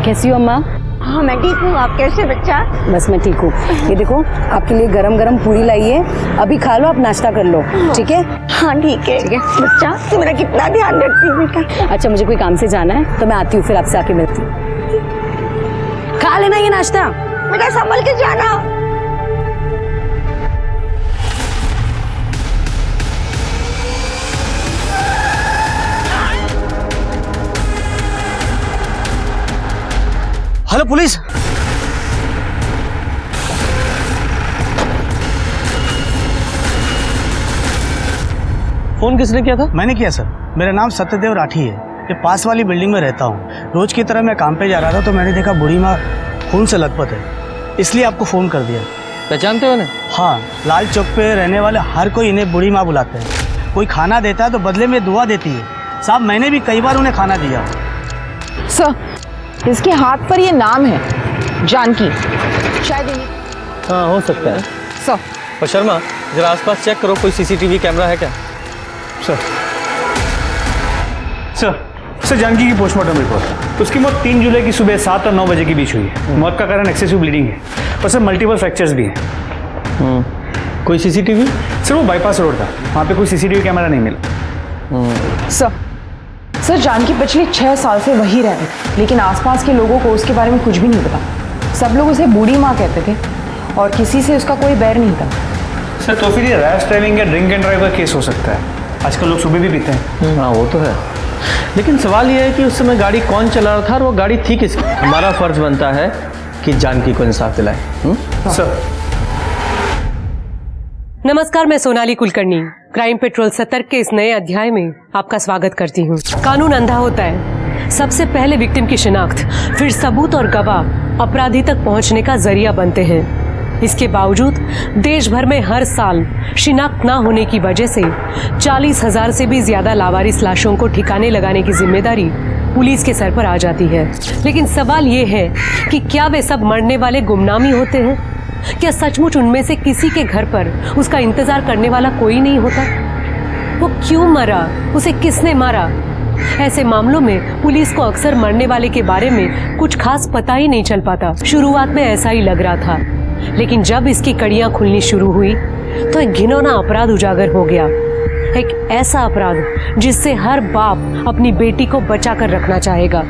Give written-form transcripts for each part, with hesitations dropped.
कैसी हो अम्मा? हाँ मैं ठीक हूँ, आप कैसे बच्चा? बस मैं ठीक हूँ। ये देखो आपके लिए गरम गरम पूरी लाई है, अभी खा लो, आप नाश्ता कर लो, ठीक है? हाँ ठीक है। ठीक है बच्चा तू मेरा कितना ध्यान रखती है बेटा। अच्छा मुझे कोई काम से जाना है तो मैं आती हूँ, फिर आपसे आके मिलती हूँ। खा लेना ये नाश्ता। बेटा संभल के जाना। Hello police. फोन किसने किया था? मैंने किया सर। मेरा नाम सत्यदेव राठी है, ये पास वाली बिल्डिंग में रहता हूँ। रोज की तरह मैं काम पे जा रहा था तो मैंने देखा बूढ़ी माँ खून से लथपथ है, इसलिए आपको फोन कर दिया। पहचानते हो इन्हें? हाँ, लाल चौक पे रहने वाले हर कोई इन्हें बूढ़ी माँ बुलाते हैं। कोई खाना देता है तो बदले में दुआ देती है। साहब मैंने भी कई बार उन्हें खाना दिया। सर इसके हाथ पर ये नाम है जानकी, शायद इन्हीं। हाँ हो सकता है सर। और शर्मा जरा आसपास चेक करो, कोई सीसीटीवी कैमरा है क्या? सर जानकी की पोस्टमार्टम रिपोर्ट। उसकी मौत 3 जुलाई की सुबह 7 और 9 बजे के बीच हुई है। मौत का कारण एक्सेसिव ब्लीडिंग है और सर मल्टीपल फ्रैक्चर्स भी हैं। कोई सीसीटीवी? सर वो बाईपास रोड था, वहाँ पे कोई सीसीटीवी कैमरा नहीं मिला। सर जानकी पिछले 6 साल से वही रह रही, लेकिन आसपास के लोगों को उसके बारे में कुछ भी नहीं पता। सब लोग उसे बूढ़ी माँ कहते थे और किसी से उसका कोई बैर नहीं था। सर तो फिर ये रैश ड्राइविंग या ड्रिंक एंड ड्राइव का केस हो सकता है। आजकल लोग सुबह भी पीते हैं। हाँ वो तो है, लेकिन सवाल ये है कि उस समय गाड़ी कौन चला रहा था और वो गाड़ी थी किसकी? हमारा फर्ज बनता है कि जानकी को इंसाफ दिलाए। सर नमस्कार, मैं सोनाली कुलकर्णी क्राइम पेट्रोल 70 के इस नए अध्याय में आपका स्वागत करती हूँ। कानून अंधा होता है, सबसे पहले विक्टिम की शिनाख्त, फिर सबूत और गवाह अपराधी तक पहुँचने का जरिया बनते हैं। इसके बावजूद देश भर में हर साल शिनाख्त न होने की वजह से 40,000 से भी ज्यादा लावारिस लाशों को ठिकाने लगाने की जिम्मेदारी पुलिस के सर पर आ जाती है। लेकिन सवाल ये है कि क्या वे सब मरने वाले गुमनामी होते हैं? क्या सचमुच उनमें से किसी के घर पर उसका इंतजार करने वाला कोई नहीं होता? वो क्यों मरा, उसे किसने मारा? ऐसे मामलों में पुलिस को अक्सर मरने वाले के बारे में कुछ खास पता ही नहीं चल पाता। शुरुआत में ऐसा ही लग रहा था, लेकिन जब इसकी कड़ियां खुलनी शुरू हुई तो एक घिनौना अपराध उजागर हो गया। एक ऐसा अपराध जिससे हर बाप अपनी बेटी को बचा कर रखना चाहेगा।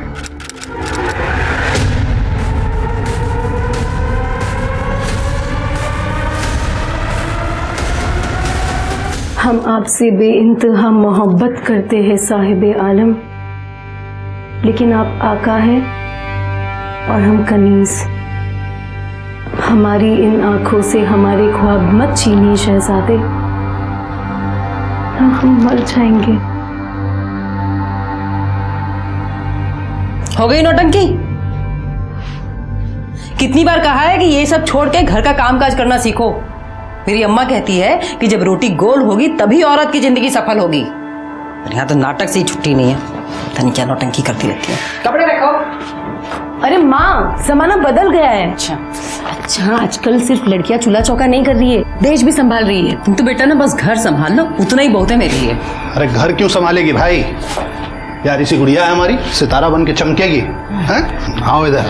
हम आपसे बेइंतहा मोहब्बत करते हैं साहिबे आलम, लेकिन आप आका हैं और हम कनीज। हमारी इन आंखों से हमारे ख्वाब मत छीनिए शहजादे, हम मर जाएंगे। हो गई नौटंकी? कितनी बार कहा है कि ये सब छोड़ के घर का कामकाज करना सीखो। मेरी अम्मा कहती है कि जब रोटी गोल होगी तभी औरत की जिंदगी सफल होगी। और यहाँ तो नाटक से ही छुट्टी नहीं है, पता नहीं क्या नौटंकी करती रहती है। कपड़े रखो। अरे माँ, जमाना बदल गया है। अच्छा आजकल सिर्फ लड़कियां चूल्हा चौका नहीं कर रही है, देश भी संभाल रही है। तुम तो बेटा ना बस घर संभाल लो, उतना ही बहुत है मेरे लिए। अरे घर क्यों संभालेगी भाई, यार इसी गुड़िया है हमारी, सितारा बन के चमकेगी। आओ इधर।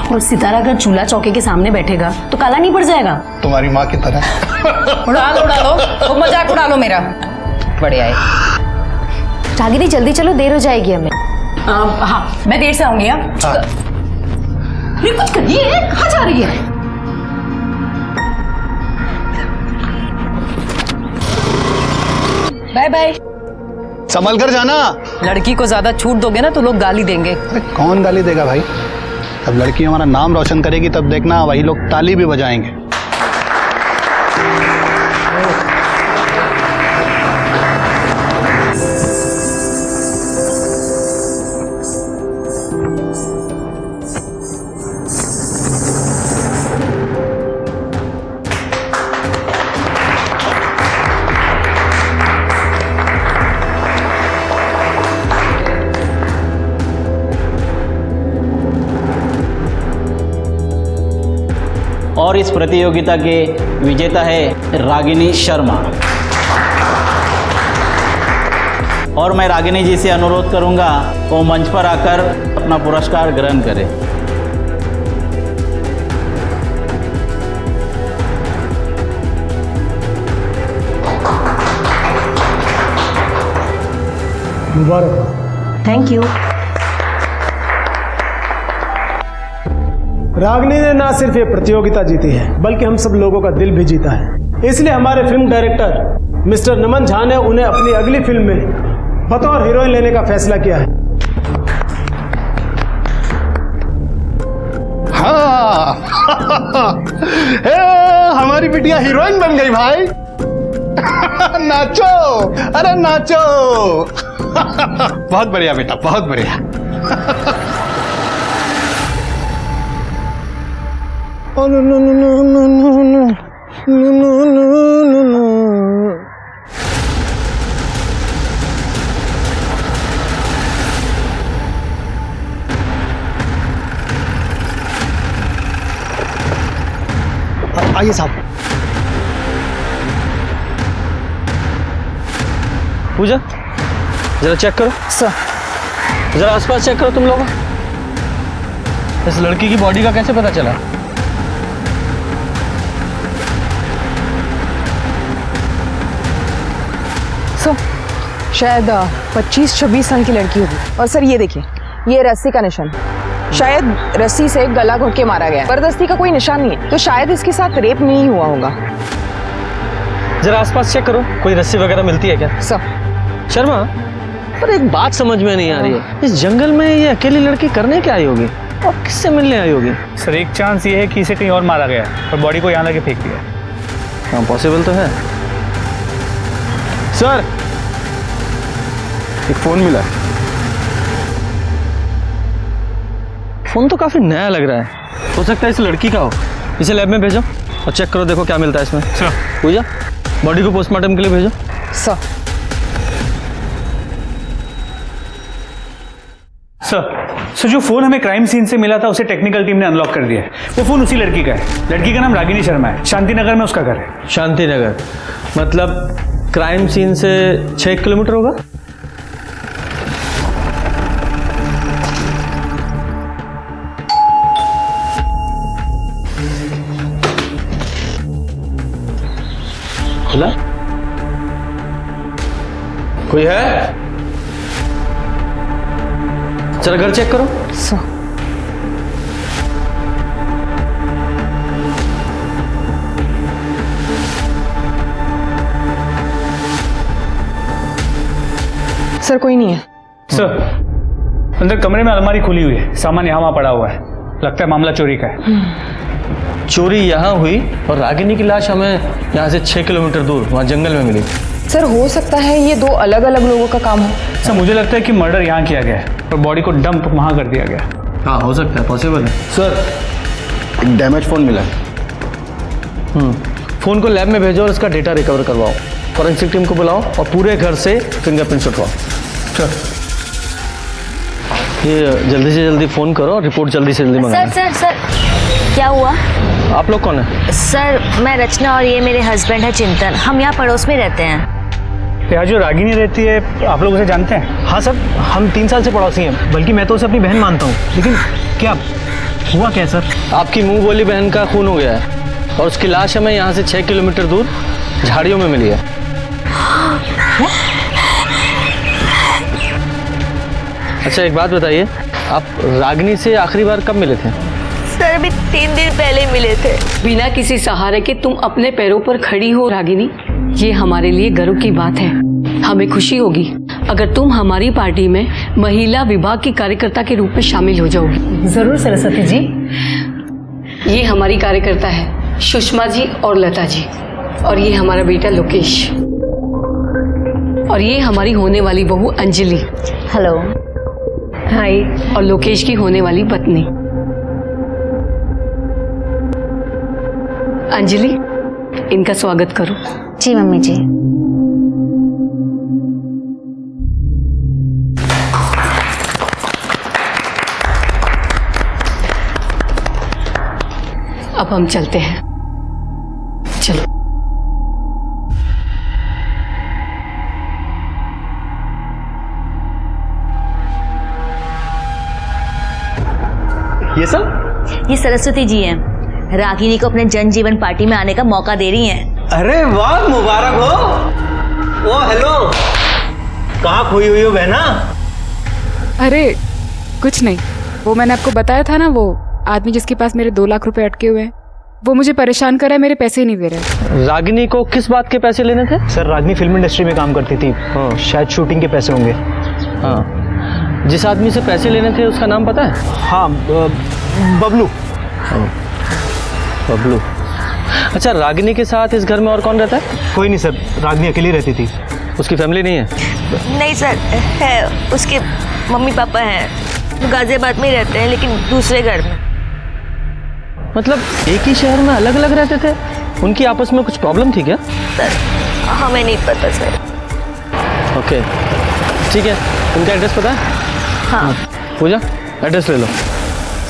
और सितारा अगर चूल्हा चौके के सामने बैठेगा तो काला नहीं पड़ जाएगा? तुम्हारी माँ की तरह। उड़ा लो, खूब मजाक उड़ा लो मेरा। बढ़िया है। जागीरी जल्दी चलो, देर हो जाएगी हमें। हाँ मैं देर से आऊंगी। कुछ करिए, कहाँ जा रही है? Bye bye. संभल कर जाना। लड़की को ज्यादा छूट दोगे ना तो लोग गाली देंगे। अरे कौन गाली देगा भाई, अब लड़की हमारा नाम रोशन करेगी तब देखना वही लोग ताली भी बजाएंगे। और इस प्रतियोगिता के विजेता है रागिनी शर्मा। और मैं रागिनी जी से अनुरोध करूंगा वो मंच पर आकर अपना पुरस्कार ग्रहण करें। मुबारक। Thank you. रागिनी ने ना सिर्फ ये प्रतियोगिता जीती है बल्कि हम सब लोगों का दिल भी जीता है। इसलिए हमारे फिल्म डायरेक्टर मिस्टर नमन झा ने उन्हें अपनी अगली फिल्म में बतौर हीरोइन लेने का फैसला किया है। हाँ हमारी बिटिया हीरोइन बन गई भाई। नाचो, अरे नाचो। बहुत बढ़िया बेटा, बहुत बढ़िया। आइए साहब। पूजा जरा चेक करो सर। जरा आसपास चेक करो तुम लोग। इस लड़की की बॉडी का कैसे पता चला? सर शायद 25-26 साल की लड़की होगी। और सर ये देखिए, ये रस्सी का निशान, शायद रस्सी से गला घोट के मारा गया। जबरदस्ती का कोई निशान नहीं है, तो शायद इसके साथ रेप नहीं हुआ होगा। जरा आसपास चेक करो, कोई रस्सी वगैरह मिलती है क्या? सर शर्मा, पर एक बात समझ में नहीं आ रही है, इस जंगल में ये अकेली लड़की करने क्या आई होगी और किससे मिलने आई होगी? सर एक चांस ये है कि इसे कहीं और मारा गया है और बॉडी को यहाँ लाके फेंक दिया। हाँ पॉसिबल तो है। सर एक फोन मिला। फोन तो काफी नया लग रहा है, हो सकता है इस लड़की का हो। इसे लैब में भेजो और चेक करो, देखो क्या मिलता है इसमें। सर पूजा बॉडी को पोस्टमार्टम के लिए भेजो। सर सर जो फोन हमें क्राइम सीन से मिला था उसे टेक्निकल टीम ने अनलॉक कर दिया है। वो फोन उसी लड़की का है। लड़की का नाम रागिनी शर्मा है, शांति नगर में उसका घर है। शांति नगर मतलब क्राइम सीन से 6 किलोमीटर होगा। खुला? कोई है? चलो घर चेक करो। सर सर कोई नहीं है। सर अंदर कमरे में अलमारी खुली हुई है, सामान यहाँ वहाँ पड़ा हुआ है। लगता है मामला चोरी का है। चोरी यहाँ हुई और रागिनी की लाश हमें यहाँ से 6 किलोमीटर दूर वहाँ जंगल में मिली। सर हो सकता है ये 2 अलग अलग लोगों का काम हो। सर मुझे लगता है कि मर्डर यहाँ किया गया है और बॉडी को डंप वहाँ कर दिया गया। हाँ हो सकता है, पॉसिबल है। सर एक डैमेज फोन मिला। फोन को लैब में भेजो और इसका डेटा रिकवर करवाओ। फॉरेंसिक टीम को बुलाओ और पूरे घर से फिंगरप्रिंट्स उठवाओ। सर ये जल्दी से जल्दी फोन करो और रिपोर्ट जल्दी से जल्दी मंगाना। सर क्या हुआ? आप लोग कौन है? सर मैं रचना और ये मेरे हस्बैंड है चिंतन। हम यहाँ पड़ोस में रहते हैं। यहाँ जो रागिनी रहती है आप लोग उसे जानते हैं? हाँ सर, हम 3 साल से पड़ोसी हैं, बल्कि मैं तो उसे अपनी बहन मानता हूँ। लेकिन क्या हुआ क्या सर? आपकी मुंह बोली बहन का खून हो गया है और उसकी लाश हमें यहाँ से 6 किलोमीटर दूर झाड़ियों में मिली है। अच्छा एक बात बताइए, आप रागिनी से आखिरी बार कब मिले थे? सर अभी 3 दिन पहले मिले थे। बिना किसी सहारे के तुम अपने पैरों पर खड़ी हो रागिनी, ये हमारे लिए गर्व की बात है। हमें खुशी होगी अगर तुम हमारी पार्टी में महिला विभाग की कार्यकर्ता के रूप में शामिल हो जाओगी। जरूर सरस्वती जी। ये हमारी कार्यकर्ता है सुषमा जी और लता जी, और ये हमारा बेटा लोकेश, और ये हमारी होने वाली बहू अंजलि। हेलो। हाय। और लोकेश की होने वाली पत्नी अंजलि। इनका स्वागत करो। जी मम्मी जी। अब हम चलते हैं, चलो। ये सब? ये सरस्वती जी हैं। रागिनी को अपने जन जीवन पार्टी में आने का मौका दे रही हैं। अरे वाह, मुबारक हो। ओ हेलो, कहाँ खोई हुई हो बहना? अरे कुछ नहीं, वो मैंने आपको बताया था ना, वो आदमी जिसके पास मेरे 2 लाख रुपए अटके हुए हैं, वो मुझे परेशान कर रहा है, मेरे पैसे ही नहीं दे रहे। रागिनी को किस बात के पैसे लेने थे? सर रागिनी फिल्म इंडस्ट्री में काम करती थी। हाँ। शायद शूटिंग के पैसे होंगे। हाँ, जिस आदमी से पैसे लेने थे उसका नाम पता है? हाँ, बबलू। बबलू। अच्छा, रागिनी के साथ इस घर में और कौन रहता है? कोई नहीं सर, रागिनी अकेली रहती थी। उसकी फैमिली नहीं है? नहीं सर, है, उसके मम्मी पापा हैं, वो गाजियाबाद में ही रहते हैं लेकिन दूसरे घर में। मतलब एक ही शहर में अलग अलग रहते थे? उनकी आपस में कुछ प्रॉब्लम थी क्या? सर हमें नहीं पता सर। ओके ठीक है, उनका एड्रेस पता है? हाँ। पूजा, एड्रेस ले लो।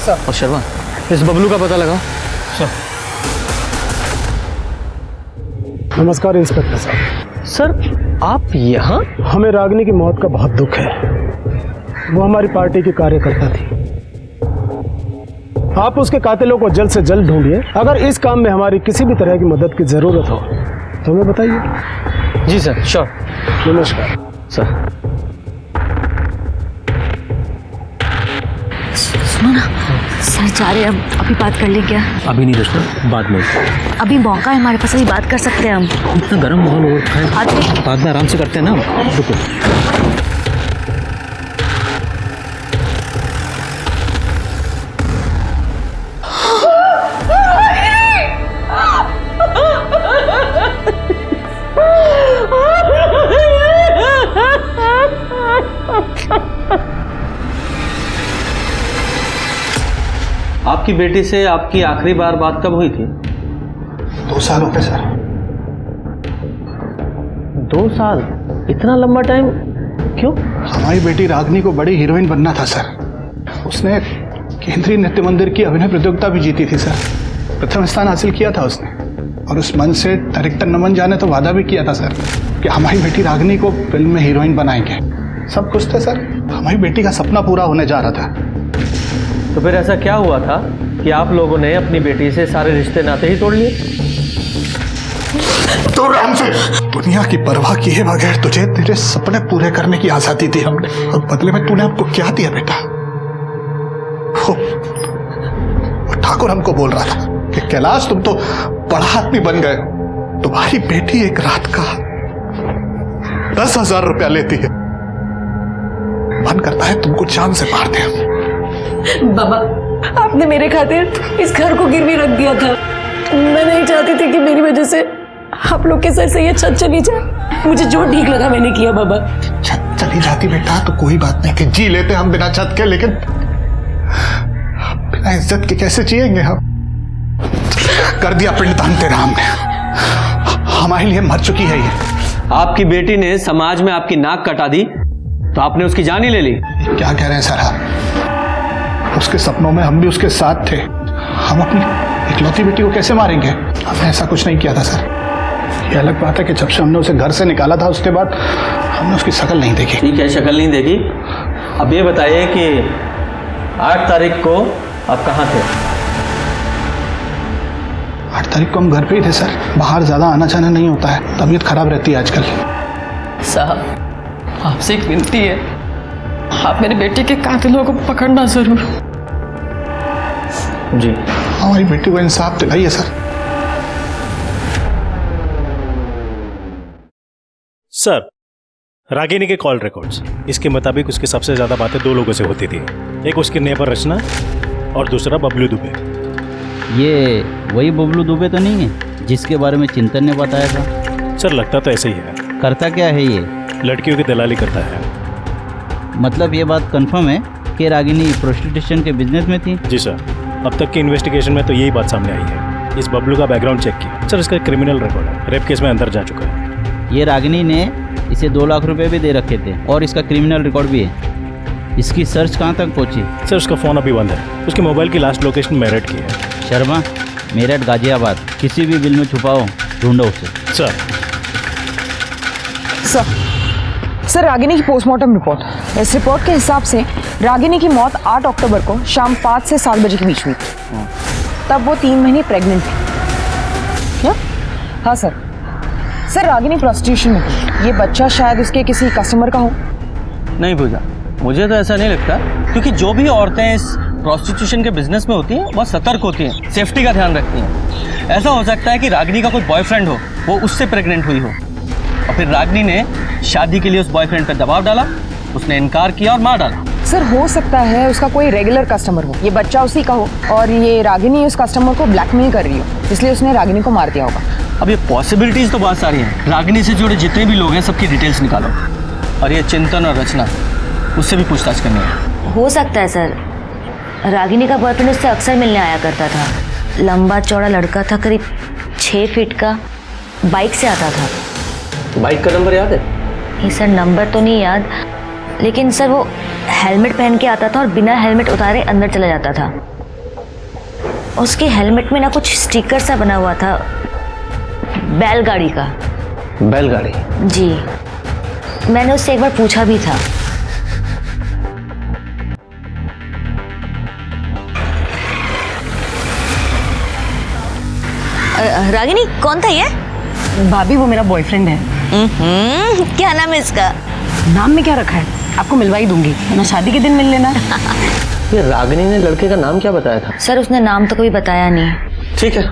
सर। और शर्मा, इस बबलू का पता लगाओ। सर। नमस्कार इंस्पेक्टर साहब। सर आप यहाँ? हमें रागिनी की मौत का बहुत दुख है। वो हमारी पार्टी की कार्यकर्ता थी। आप उसके कातिलों को जल्द से जल्द ढूंढिए। अगर इस काम में हमारी किसी भी तरह की मदद की जरूरत हो तो हमें बताइए। जी सर, श्योर। नमस्कार सर। सुनो ना, सर जा रहे हैं हम, अभी बात कर लें क्या? अभी नहीं दोस्तों, बाद में। अभी मौका है हमारे पास, अभी बात कर सकते हैं हम। इतना गर्म माहौल हो रखा है, बाद में आराम से करते हैं ना। रुको। आपकी बेटी से आपकी आखिरी बार बात कब हुई थी? 2 साल हो गए सर। 2 साल? इतना लंबा टाइम क्यों? हमारी बेटी रागिनी को बड़ी हीरोइन बनना था सर। उसने केंद्रीय नृत्य मंदिर की अभिनय प्रतियोगिता भी जीती थी सर। प्रथम स्थान हासिल किया था उसने। और उस मंच से डायरेक्टर नमन झा ने तो वादा भी किया था सर कि हमारी बेटी रागिनी को फिल्म में हीरोइन बनाएंगे। सब कुछ था सर, हमारी बेटी का सपना पूरा होने जा रहा था। तो फिर ऐसा क्या हुआ था कि आप लोगों ने अपनी बेटी से सारे रिश्ते नाते ही तोड़ लिए? तो राम से दुनिया की परवाह किए बगैर तुझे तेरे सपने पूरे करने की आजादी दी हमने, और बदले में तूने हमको क्या दिया बेटा? वो ठाकुर हमको बोल रहा था कि कैलाश तुम तो बड़ा आदमी बन गए, तुम्हारी बेटी एक रात का 10,000 रुपया लेती है। मन करता है तुमको जान से मार दे। बाबा, आपने मेरे खातिर इस घर को गिरवी रख दिया था। मैं नहीं चाहती थी कि मेरी वजह से आप लोग के सर से ये छत चली जाए। मुझे जो ठीक लगा मैंने किया बाबा। छत चली जाती बेटा तो कोई बात नहीं, कि जी लेते हम बिना छत के, लेकिन बिना इज्जत के कैसे जिएंगे हम? कर दिया पिंडदान तेरा हमने, हमारे लिए मर चुकी है ये। आपकी बेटी ने समाज में आपकी नाक कटा दी तो आपने उसकी जान ही ले ली। क्या कह रहे हैं सर आप? उसके सपनों में हम भी उसके साथ थे। हम अपनी इकलौती बेटी को कैसे मारेंगे? हमने ऐसा कुछ नहीं किया था सर। ये अलग बात है कि जब से हमने उसे घर से निकाला था उसके बाद हमने उसकी शक्ल नहीं देखी। ठीक है, शक्ल नहीं देखी। अब ये बताइए कि 8 तारीख को आप कहाँ थे? 8 तारीख को हम घर पे ही थे सर। बाहर ज्यादा आना जाना नहीं होता है, तबीयत खराब रहती है आजकल। साहब आपसे एक विनती है, आप मेरे बेटे के कातिलों को पकड़ना जरूर। जी। हमारी बेटी को इंसाफ दिलाइए सर। सर, रागिनी के कॉल रिकॉर्ड्स, इसके मुताबिक उसकी सबसे ज्यादा बातें 2 लोगों से होती थी। एक उसके नेबर रचना और दूसरा बबलू दुबे। ये वही बबलू दुबे तो नहीं है जिसके बारे में चिंतन ने बताया था? सर लगता तो ऐसे ही है। करता क्या है ये? लड़कियों की दलाली करता है। मतलब ये बात कंफर्म है कि रागिनी प्रोस्टिट्यूशन के बिजनेस में थी? जी सर, अब तक की इन्वेस्टिगेशन में तो यही बात सामने आई है। इस बबलू का बैकग्राउंड चेक किया सर, इसका क्रिमिनल रिकॉर्ड है, रेप केस में अंदर जा चुका है। ये रागिनी ने इसे 2 लाख रुपए भी दे रखे थे और इसका क्रिमिनल रिकॉर्ड भी है। इसकी सर्च कहाँ तक पहुँची? सर उसका फ़ोन अभी बंद है। उसके मोबाइल की लास्ट लोकेशन मेरठ की है। शर्मा, मेरठ गाजियाबाद किसी भी बिल में छुपाओ, ढूंढो उसे। सर। सर सर, रागिनी की पोस्टमार्टम रिपोर्ट। इस रिपोर्ट के हिसाब से रागिनी की मौत 8 अक्टूबर को शाम 5 से 7 बजे के बीच हुई थी। तब वो 3 महीने प्रेग्नेंट थी। क्या? हाँ सर। सर, रागिनी प्रोस्टिट्यूशन में थी। ये बच्चा शायद उसके किसी कस्टमर का हो। नहीं पूजा, मुझे तो ऐसा नहीं लगता, क्योंकि जो भी औरतें इस प्रोस्टिट्यूशन के बिजनेस में होती हैं बहुत सतर्क होती हैं, सेफ्टी का ध्यान रखती हैं। ऐसा हो सकता है कि रागिनी का कोई बॉयफ्रेंड हो, वो उससे प्रेग्नेंट हुई हो, और फिर रागिनी ने शादी के लिए उस बॉयफ्रेंड पर दबाव डाला, उसने इनकार किया और मार डाला। सर, हो सकता है उसका कोई रेगुलर कस्टमर हो, ये बच्चा उसी का हो, और ये रागिनी उस कस्टमर को ब्लैकमेल कर रही हो, इसलिए उसने रागिनी को मार दिया होगा। अब ये पॉसिबिलिटीज तो बहुत सारी हैं। रागिनी से जुड़े जितने भी लोग हैं सबकी डिटेल्स निकालो, और ये चिंतन और रचना, उससे भी पूछताछ करनी है। हो सकता है सर, रागिनी का बॉयफ्रेंड उससे अक्सर मिलने आया करता था। लंबा चौड़ा लड़का था, करीब 6 फीट का, बाइक से आता था। बाइक का नंबर याद है? नहीं सर, नंबर तो नहीं याद, लेकिन सर वो हेलमेट पहन के आता था और बिना हेलमेट उतारे अंदर चला जाता था। उसके हेलमेट में ना कुछ स्टिकर सा बना हुआ था, बैलगाड़ी का। बैलगाड़ी? जी, मैंने उससे एक बार पूछा भी था। रागिनी कौन था ये? भाभी, वो मेरा बॉयफ्रेंड है। क्या नाम है इसका? नाम में क्या रखा है आपको मिलवा ही दूंगी, ना शादी के दिन मिल लेना। ये रागिनी ने लड़के का नाम क्या बताया था? सर, उसने नाम तो कभी बताया नहीं। ठीक है,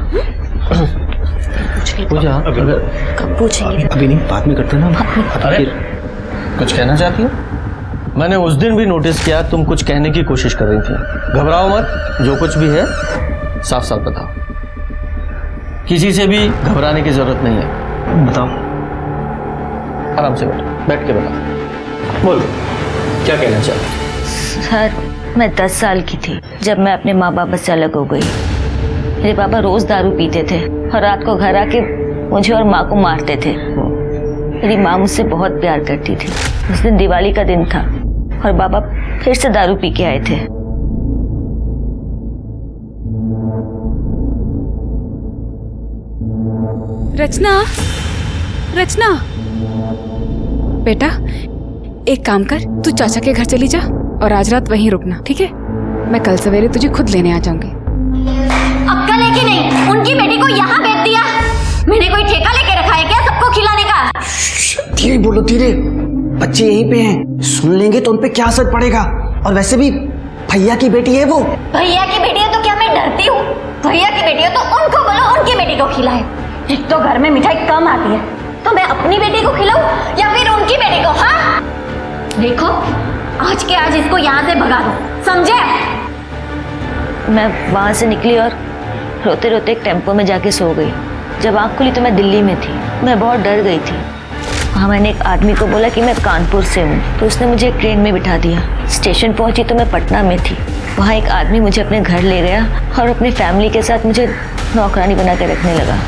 पूजा अगर कब पूछेंगे? अभी नहीं, बाद में करते ना। अरे कुछ कहना चाहती हो? मैंने उस दिन भी नोटिस किया तुम कुछ कहने की कोशिश कर रही थी। घबराओ मत, जो कुछ भी है साफ साफ बताओ, किसी से भी घबराने की जरूरत नहीं है। बताओ, आराम से बैठ के बताओ। बोलो, क्या कहना चाहते? सर, मैं 10 साल की थी जब मैं अपने माँ बाप से अलग हो गई। मेरे पापा रोज दारू पीते थे और रात को घर आके मुझे और माँ को मारते थे। मेरी माँ मुझसे बहुत प्यार करती थी। उस दिन दिवाली का दिन था और बाबा फिर से दारू पी के आए थे। रचना, रचना बेटा, एक काम कर, तू चाचा के घर चली जा और आज रात वहीं रुकना, ठीक है? मैं कल सवेरे तुझे खुद लेने आ जाऊंगी। अक्कल है कि नहीं? उनकी बेटी को यहाँ भेज दिया। मैंने कोई ठेका लेके रखा है क्या सबको खिलाने का? धीरे बोलो, धीरे, बच्चे यहीं पे हैं, सुन लेंगे तो उनपे क्या असर पड़ेगा। और वैसे भी भैया की बेटी है वो। भैया की बेटी है तो क्या मैं डरती हूँ? भैया की बेटी है तो उनको बोलो उनकी बेटी को खिलाए। एक तो घर में मिठाई कम आती है, तो मैं अपनी बेटी को खिलाऊं या फिर उनकी बेटी को? हाँ, देखो आज के आज इसको यहाँ से भगा दो, समझे? मैं वहां से निकली और रोते रोते एक टेम्पो में जाके सो गई। जब आँख खुली तो मैं दिल्ली में थी। मैं बहुत डर गई थी। वहाँ मैंने एक आदमी को बोला कि मैं कानपुर से हूँ, तो उसने मुझे एक ट्रेन में बिठा दिया। स्टेशन पहुँची तो मैं पटना में थी। वहाँ एक आदमी मुझे अपने घर ले गया और अपनी फैमिली के साथ मुझे नौकरानी बना के रखने लगा।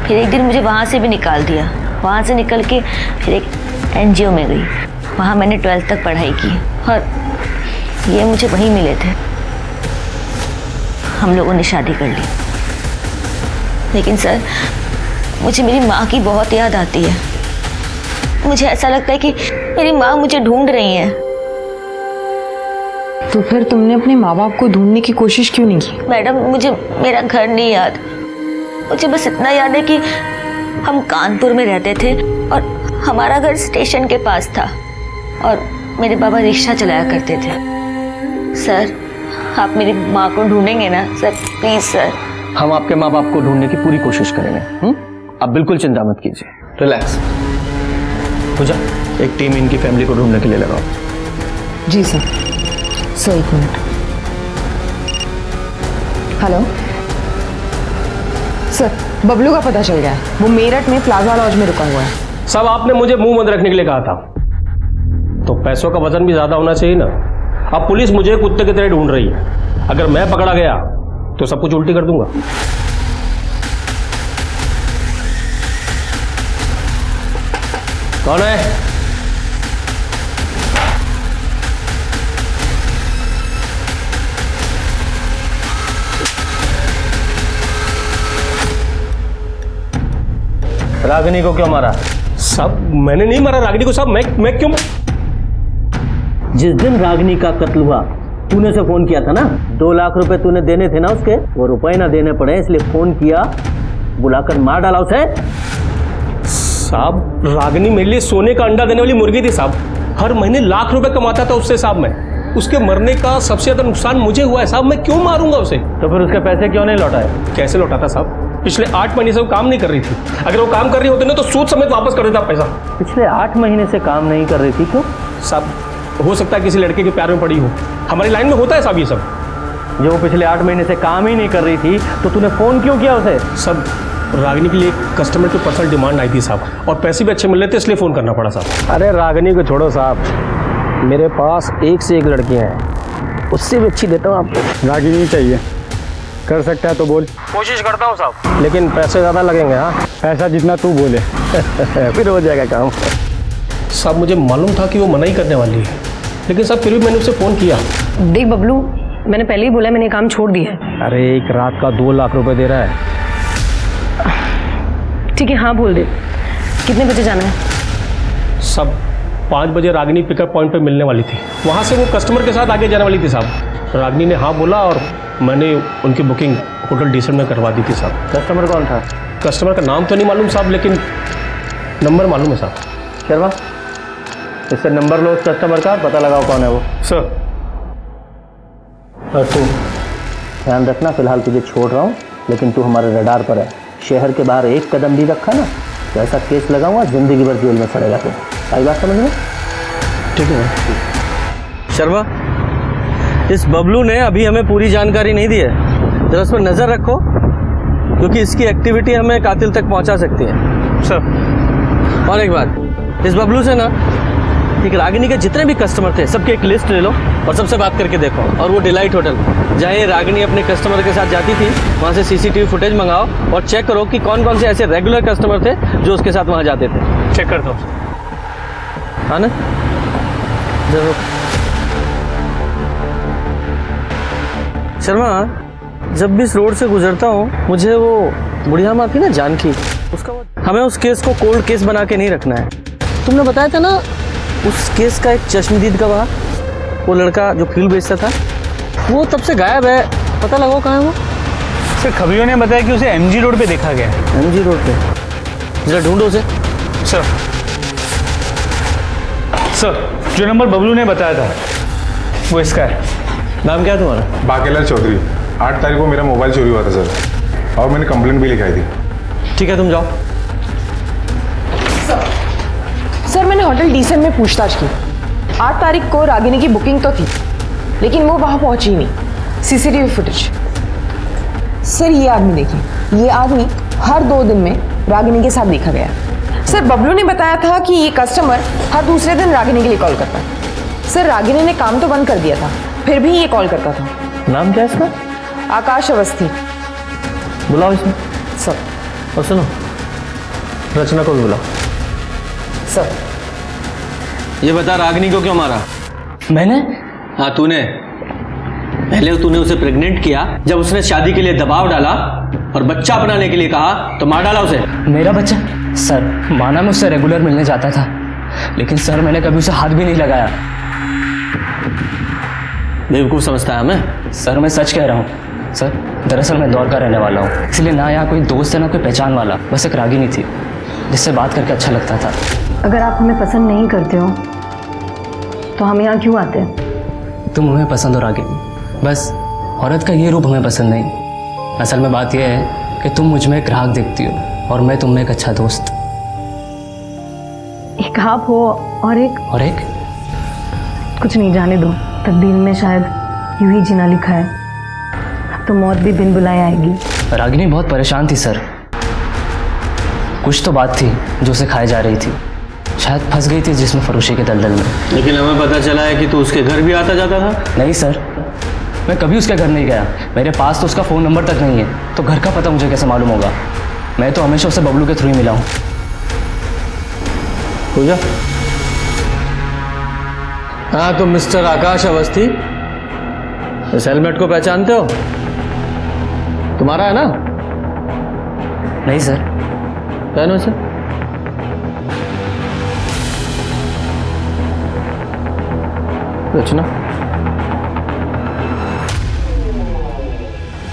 फिर एक दिन मुझे वहाँ से भी निकाल दिया। वहाँ से निकल के फिर एक NGO में गई। वहाँ मैंने 12th तक पढ़ाई की और ये मुझे वहीं मिले थे। हम लोगों ने शादी कर ली। लेकिन सर, मुझे मेरी माँ की बहुत याद आती है। मुझे ऐसा लगता है कि मेरी माँ मुझे ढूंढ रही है। तो फिर तुमने अपने माँ बाप को ढूंढने की कोशिश क्यों नहीं की? मैडम, मुझे मेरा घर नहीं याद। मुझे बस इतना याद है कि हम कानपुर में रहते थे और हमारा घर स्टेशन के पास था और मेरे बाबा रिक्शा चलाया करते थे। सर, आप मेरी माँ को ढूंढेंगे ना सर? Please sir. हम आपके माँ बाप को ढूंढने की पूरी कोशिश करेंगे। आप बिल्कुल चिंता मत कीजिए, रिलैक्स। पूजा, एक टीम इनकी फैमिली को ढूंढने के लिए लगाओ। जी सर। सर, एक मिनट। हेलो सर, बबलू का पता चल गया है। वो मेरठ में प्लाजा लॉज में रुका हुआ है। सब आपने मुझे मुंह बंद रखने के लिए कहा था, तो पैसों का वजन भी ज्यादा होना चाहिए ना। अब पुलिस मुझे कुत्ते की तरह ढूंढ रही है। अगर मैं पकड़ा गया तो सब कुछ उल्टी कर दूंगा। कौन है? रागिनी को क्यों मारा? साहब मैंने नहीं मारा रागिनी को साहब, मैं क्यों? जिस दिन रागिनी का कत्ल हुआ तूने उसे फोन किया था ना, 2 लाख रुपए तूने देने थे ना उसके, वो रुपए ना देने पड़े इसलिए फोन किया, बुलाकर मार डाला उसे। साहब रागिनी मेरे लिए सोने का अंडा देने वाली मुर्गी थी साहब, हर महीने लाख रुपए कमाता था उससे साहब मैं, उसके मरने का सबसे ज्यादा नुकसान मुझे हुआ है साहब, मैं क्यों मारूंगा उसे? तो फिर उसके पैसे क्यों नहीं लौटाए? कैसे लौटाता साहब? पिछले 8 महीने से वो काम नहीं कर रही थी, अगर वो काम कर रही होती ना तो सूद समेत वापस कर देता पैसा। पिछले 8 महीने से काम नहीं कर रही थी क्यों? साहब हो सकता है किसी लड़के के प्यार में पड़ी हो, हमारी लाइन में होता है साहब ये सब। जो वो पिछले 8 महीने से काम ही नहीं कर रही थी तो तूने फोन क्यों किया उसे? सब रागिनी के लिए कस्टमर की पर्सनल डिमांड आई थी साहब, और पैसे भी अच्छे मिल रहे थे इसलिए फ़ोन करना पड़ा साहब। अरे रागिनी को छोड़ो साहब, मेरे पास एक से एक लड़कियां हैं, उससे भी अच्छी देता हूँ आपको। रागिनी चाहिए, कर सकता है तो बोल। कोशिश करता हूँ साहब, लेकिन पैसे ज़्यादा लगेंगे। हाँ पैसा जितना तू बोले फिर हो जाएगा काम। साहब मुझे मालूम था कि वो मना ही करने वाली है, लेकिन साहब फिर भी मैंने उसे फ़ोन किया। देख बबलू, मैंने पहले ही बोला मैंने काम छोड़ दिया है। अरे एक रात का 2 लाख रुपए दे रहा है। ठीक है हाँ बोल दे, कितने बजे जाना है? सब 5 बजे रागिनी पिकअप पॉइंट पे मिलने वाली थी, वहाँ से वो कस्टमर के साथ आगे जाने वाली थी साहब। रागिनी ने हाँ बोला और मैंने उनकी बुकिंग होटल डीसेंट में करवा दी थी साहब। कस्टमर कौन था? कस्टमर का नाम तो नहीं मालूम साहब, लेकिन नंबर मालूम है साहब। शर्मा इससे नंबर लो उस कस्टमर का, पता लगाओ कौन है वो। सर। और तू ध्यान रखना, फिलहाल तुझे छोड़ रहा हूँ लेकिन तू हमारे रडार पर है। शहर के बाहर एक कदम भी रखा ना तो ऐसा केस लगाऊंगा जिंदगी भर जेल में सड़ेगा तू। आई बात समझ में? ठीक है शर्मा, इस बबलू ने अभी हमें पूरी जानकारी नहीं दी है, जरा उस पर नज़र रखो क्योंकि इसकी एक्टिविटी हमें कातिल तक पहुंचा सकती है। सर। और एक बात, इस बबलू से ना एक रागिनी के जितने भी कस्टमर थे सबकी एक लिस्ट ले लो और सबसे बात करके देखो। और वो डिलाइट होटल जहाँ ये रागिनी अपने कस्टमर के साथ जाती थी वहाँ से CCTV फुटेज मंगाओ और चेक करो कि कौन कौन से ऐसे रेगुलर कस्टमर थे जो उसके साथ वहाँ जाते थे। चेक कर दो। हाँ ना, जरूर। शर्मा, जब भी इस रोड से गुजरता हूँ मुझे वो बुढ़िया माँ थी ना जानकी, उसका हमें उस केस को कोल्ड केस बना के नहीं रखना है। तुमने बताया था ना उस केस का एक चश्मदीद गवाह, वो लड़का जो फील बेचता था, वो तब से गायब है, पता लगाओ कहाँ है वो। सर खबरियों ने बताया कि उसे MG रोड पे देखा गया। MG रोड पे? जरा ढूंढो उसे। सर जो नंबर बबलू ने बताया था वो इसका है। नाम क्या है तुम्हारा? बाकेला चौधरी। 8 तारीख को मेरा मोबाइल चोरी हुआ था सर, और मैंने कंप्लेंट भी लिखाई थी। ठीक है तुम जाओ। सर मैंने होटल डीसेंट में पूछताछ की, 8 तारीख को रागिनी की बुकिंग तो थी लेकिन वो वहाँ पहुँची ही नहीं। CCTV footage. सर ये आदमी देखिए, ये आदमी हर 2 दिन में रागिनी के साथ देखा गया। सर बबलू ने बताया था कि ये कस्टमर हर दूसरे दिन रागिनी के लिए कॉल करता है। सर रागिनी ने काम तो बंद कर दिया था फिर भी ये कॉल करता था। नाम क्या है इसका? आकाश अवस्थी। बुलाओ इसमें। सर। और सुनो, रचना को भी बुलाओ। सर। ये बता रागिनी को क्यों मारा? मैंने? हाँ तूने। पहले तूने उसे प्रेग्नेंट किया, जब उसने शादी के लिए दबाव डाला और बच्चा बनाने के लिए कहा तो मार डाला उसे। मेरा बच्चा? सर माना मैं उससे रेगुलर मिलने जाता था, लेकिन सर मैंने कभी उसे हाथ भी नहीं लगाया। बेवकूफ़ समझता है हमें? सर मैं सच कह रहा हूँ। सर दरअसल मैं दौर का रहने वाला हूँ, इसलिए ना यहाँ कोई दोस्त है ना कोई पहचान वाला, बस एक रागिनी थी जिससे बात करके अच्छा लगता था। अगर आप हमें पसंद नहीं करते हो तो हम यहाँ क्यों आते हैं? तुम हमें पसंद हो रागिनी, बस औरत का ये रूप हमें पसंद नहीं। असल में बात यह है कि तुम मुझ में एक ग्राहक देखती हो और मैं तुम में एक अच्छा दोस्त। एक आप हो और एक कुछ नहीं, जाने दो। तकदीर में शायद यूं ही जीना लिखा है, अब तो मौत भी बिन बुलाए आएगी। रागिनी बहुत परेशान थी सर, कुछ तो बात थी जो उसे खाए जा रही थी, शायद फंस गई थी जिस्म फरोशी के दलदल में। लेकिन हमें पता चला है कि तू उसके घर भी आता जाता था। नहीं सर, मैं कभी उसके घर नहीं गया, मेरे पास तो उसका फ़ोन नंबर तक नहीं है, तो घर का पता मुझे कैसे मालूम होगा? मैं तो हमेशा उसे बबलू के थ्रू ही मिला हूँ। पूजा। हाँ तो मिस्टर आकाश अवस्थी, इस हेलमेट को पहचानते हो? तुम्हारा है ना? नहीं सर। पहनो इसे। रचना,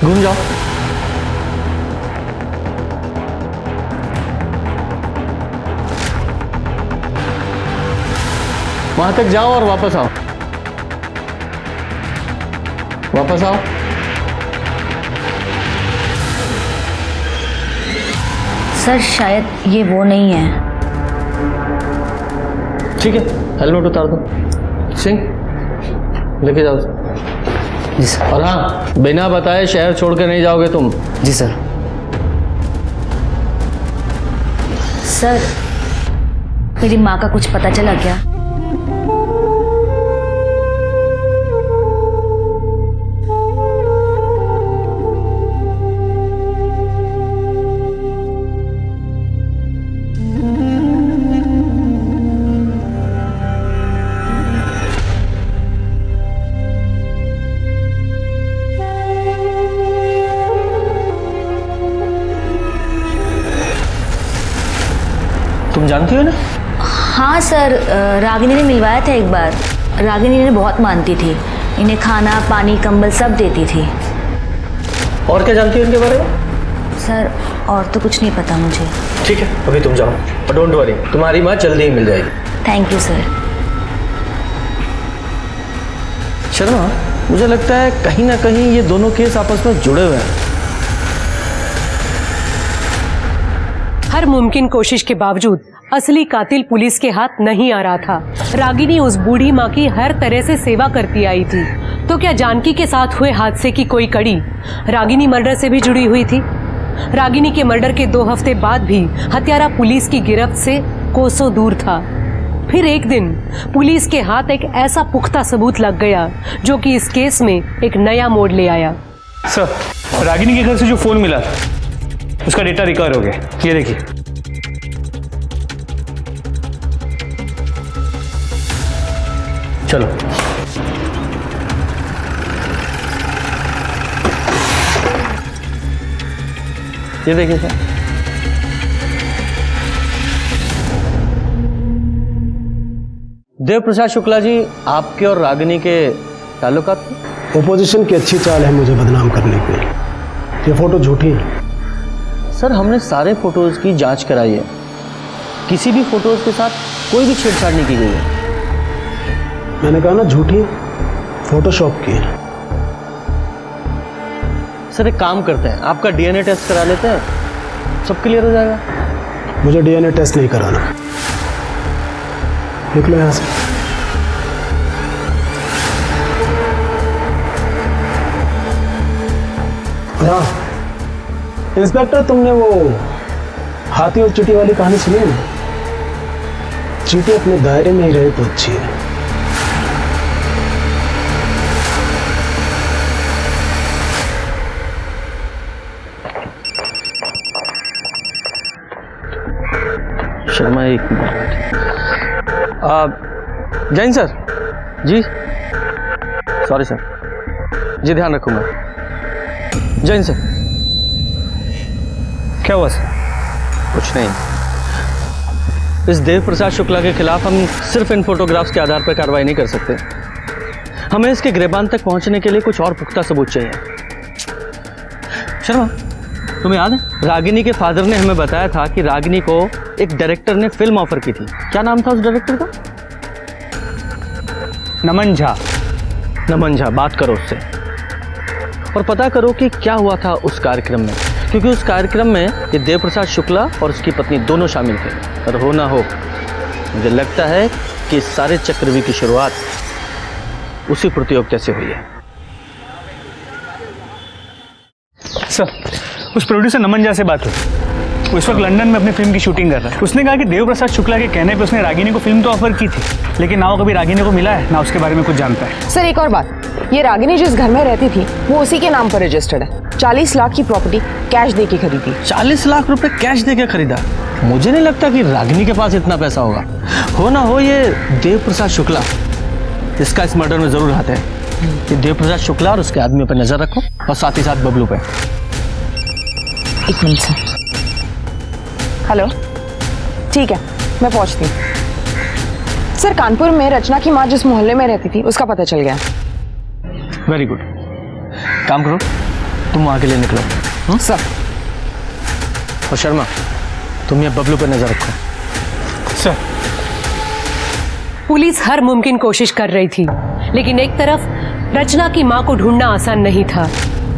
घूम जाओ। वहां तक जाओ और वापस आओ, वापस आओ। सर शायद ये वो नहीं है। ठीक है, हेलमेट उतार दो। सिंह, लेके जाओ। जी सर। और हाँ, बिना बताए शहर छोड़ के नहीं जाओगे तुम। जी सर। सर मेरी माँ का कुछ पता चला क्या? तुम जानती हो ना? हाँ सर, रागिनी ने मिलवाया था एक बार। रागिनी ने बहुत मानती थी, इन्हें खाना पानी कंबल सब देती थी। और क्या जानती हो इनके बारे में? सर और तो कुछ नहीं पता मुझे। ठीक है, अभी तुम जाओ और डोंट वरी, तुम्हारी माँ जल्दी ही मिल जाएगी। Thank you sir. शर्मा, मुझे लगता है कहीं ना कहीं ये दोनों केस आपस में जुड़े हुए हैं। हर मुमकिन कोशिश के बावजूद असली कातिल पुलिस के हाथ नहीं आ रहा था। रागिनी उस बूढ़ी माँ की हर तरह से सेवा करती आई थी, तो क्या जानकी के साथ हुए हादसे की कोई कड़ी रागिनी मर्डर से भी जुड़ी हुई थी? रागिनी के मर्डर के 2 हफ्ते बाद भी हत्यारा पुलिस की गिरफ्त से कोसों दूर था। फिर एक दिन पुलिस के हाथ एक ऐसा पुख्ता सबूत लग गया जो कि इस केस में एक नया मोड़ ले आया। सर, रागिनी के घर से जो फोन मिला था उसका डेटा रिकवर हो गया। ये देखिए। चलो। ये देखिए सर। देव प्रसाद शुक्ला जी, आपके और रागिनी के ताल्लुकात थे? ओपोजिशन की अच्छी चाल है मुझे बदनाम करने की। ये फोटो झूठी है। सर, हमने सारे फोटोज की जांच कराई है, किसी भी फोटोज के साथ कोई भी छेड़छाड़ नहीं की गई है। मैंने कहा ना झूठी, फोटोशॉप की है। सर एक काम करते हैं, आपका डीएनए टेस्ट करा लेते हैं, सब क्लियर हो जाएगा। मुझे डीएनए टेस्ट नहीं कराना। निकलो यहाँ से। हाँ इंस्पेक्टर, तुमने वो हाथी और चींटी वाली कहानी सुनी है ना? चींटी अपने दायरे में ही रहे तो अच्छी है। शर्मा एक मिनट। जैन सर जी, सॉरी सर जी, ध्यान रखूंगा। जैन सर। क्या हुआ सर? कुछ नहीं। इस देव प्रसाद शुक्ला के खिलाफ हम सिर्फ इन फोटोग्राफ्स के आधार पर कार्रवाई नहीं कर सकते। हमें इसके गिरबान तक पहुंचने के लिए कुछ और पुख्ता सबूत चाहिए। शर्मा, तुम्हें याद है रागिनी के फादर ने हमें बताया था कि रागिनी को एक डायरेक्टर ने फिल्म ऑफर की थी। क्या नाम था उस डायरेक्टर का? नमन झा। नमन झा, बात करो उससे और पता करो कि क्या हुआ था उस कार्यक्रम में, क्योंकि उस कार्यक्रम में ये देव प्रसाद शुक्ला और उसकी पत्नी दोनों शामिल थे। पर हो ना हो, मुझे लगता है कि इस सारे चक्रव्यूह की शुरुआत उसी प्रतियोगिता से हुई है। सर, उस प्रोड्यूसर नमन झा से बात हुई। वो इस वक्त लंदन में अपनी फिल्म की शूटिंग कर रहा है। उसने कहा कि देव प्रसाद शुक्ला के कहने पे उसने रागिनी को फिल्म तो ऑफर की थी, लेकिन ना वो कभी रागिनी को मिला है, ना उसके बारे में कुछ जानता है। सर एक और बात, ये रागिनी जिस घर में रहती थी वो उसी के नाम पर रजिस्टर्ड है। 40 लाख की प्रॉपर्टी कैश दे के खरीदी। 40 लाख रुपए कैश दे के खरीदा? मुझे नहीं लगता कि रागिनी के पास इतना पैसा होगा। हो ना हो ये देव प्रसाद शुक्ला इसका इस मर्डर में जरूर हाथ है। ये देव प्रसाद शुक्ला और उसके आदमियों पर नजर रखो और साथ ही साथ बबलू पे। एक मिनट सर। हेलो, ठीक है मैं पहुंचती हूँ। सर कानपुर में रचना की माँ जिस मोहल्ले में रहती थी उसका पता चल गया। Very good. काम करो, तुम वहाँ के लिए निकलो। सर। और शर्मा, तुम ये बबलू पर नजर रखो। सर। पुलिस हर मुमकिन कोशिश कर रही थी, लेकिन एक तरफ रचना की मां को ढूंढना आसान नहीं था,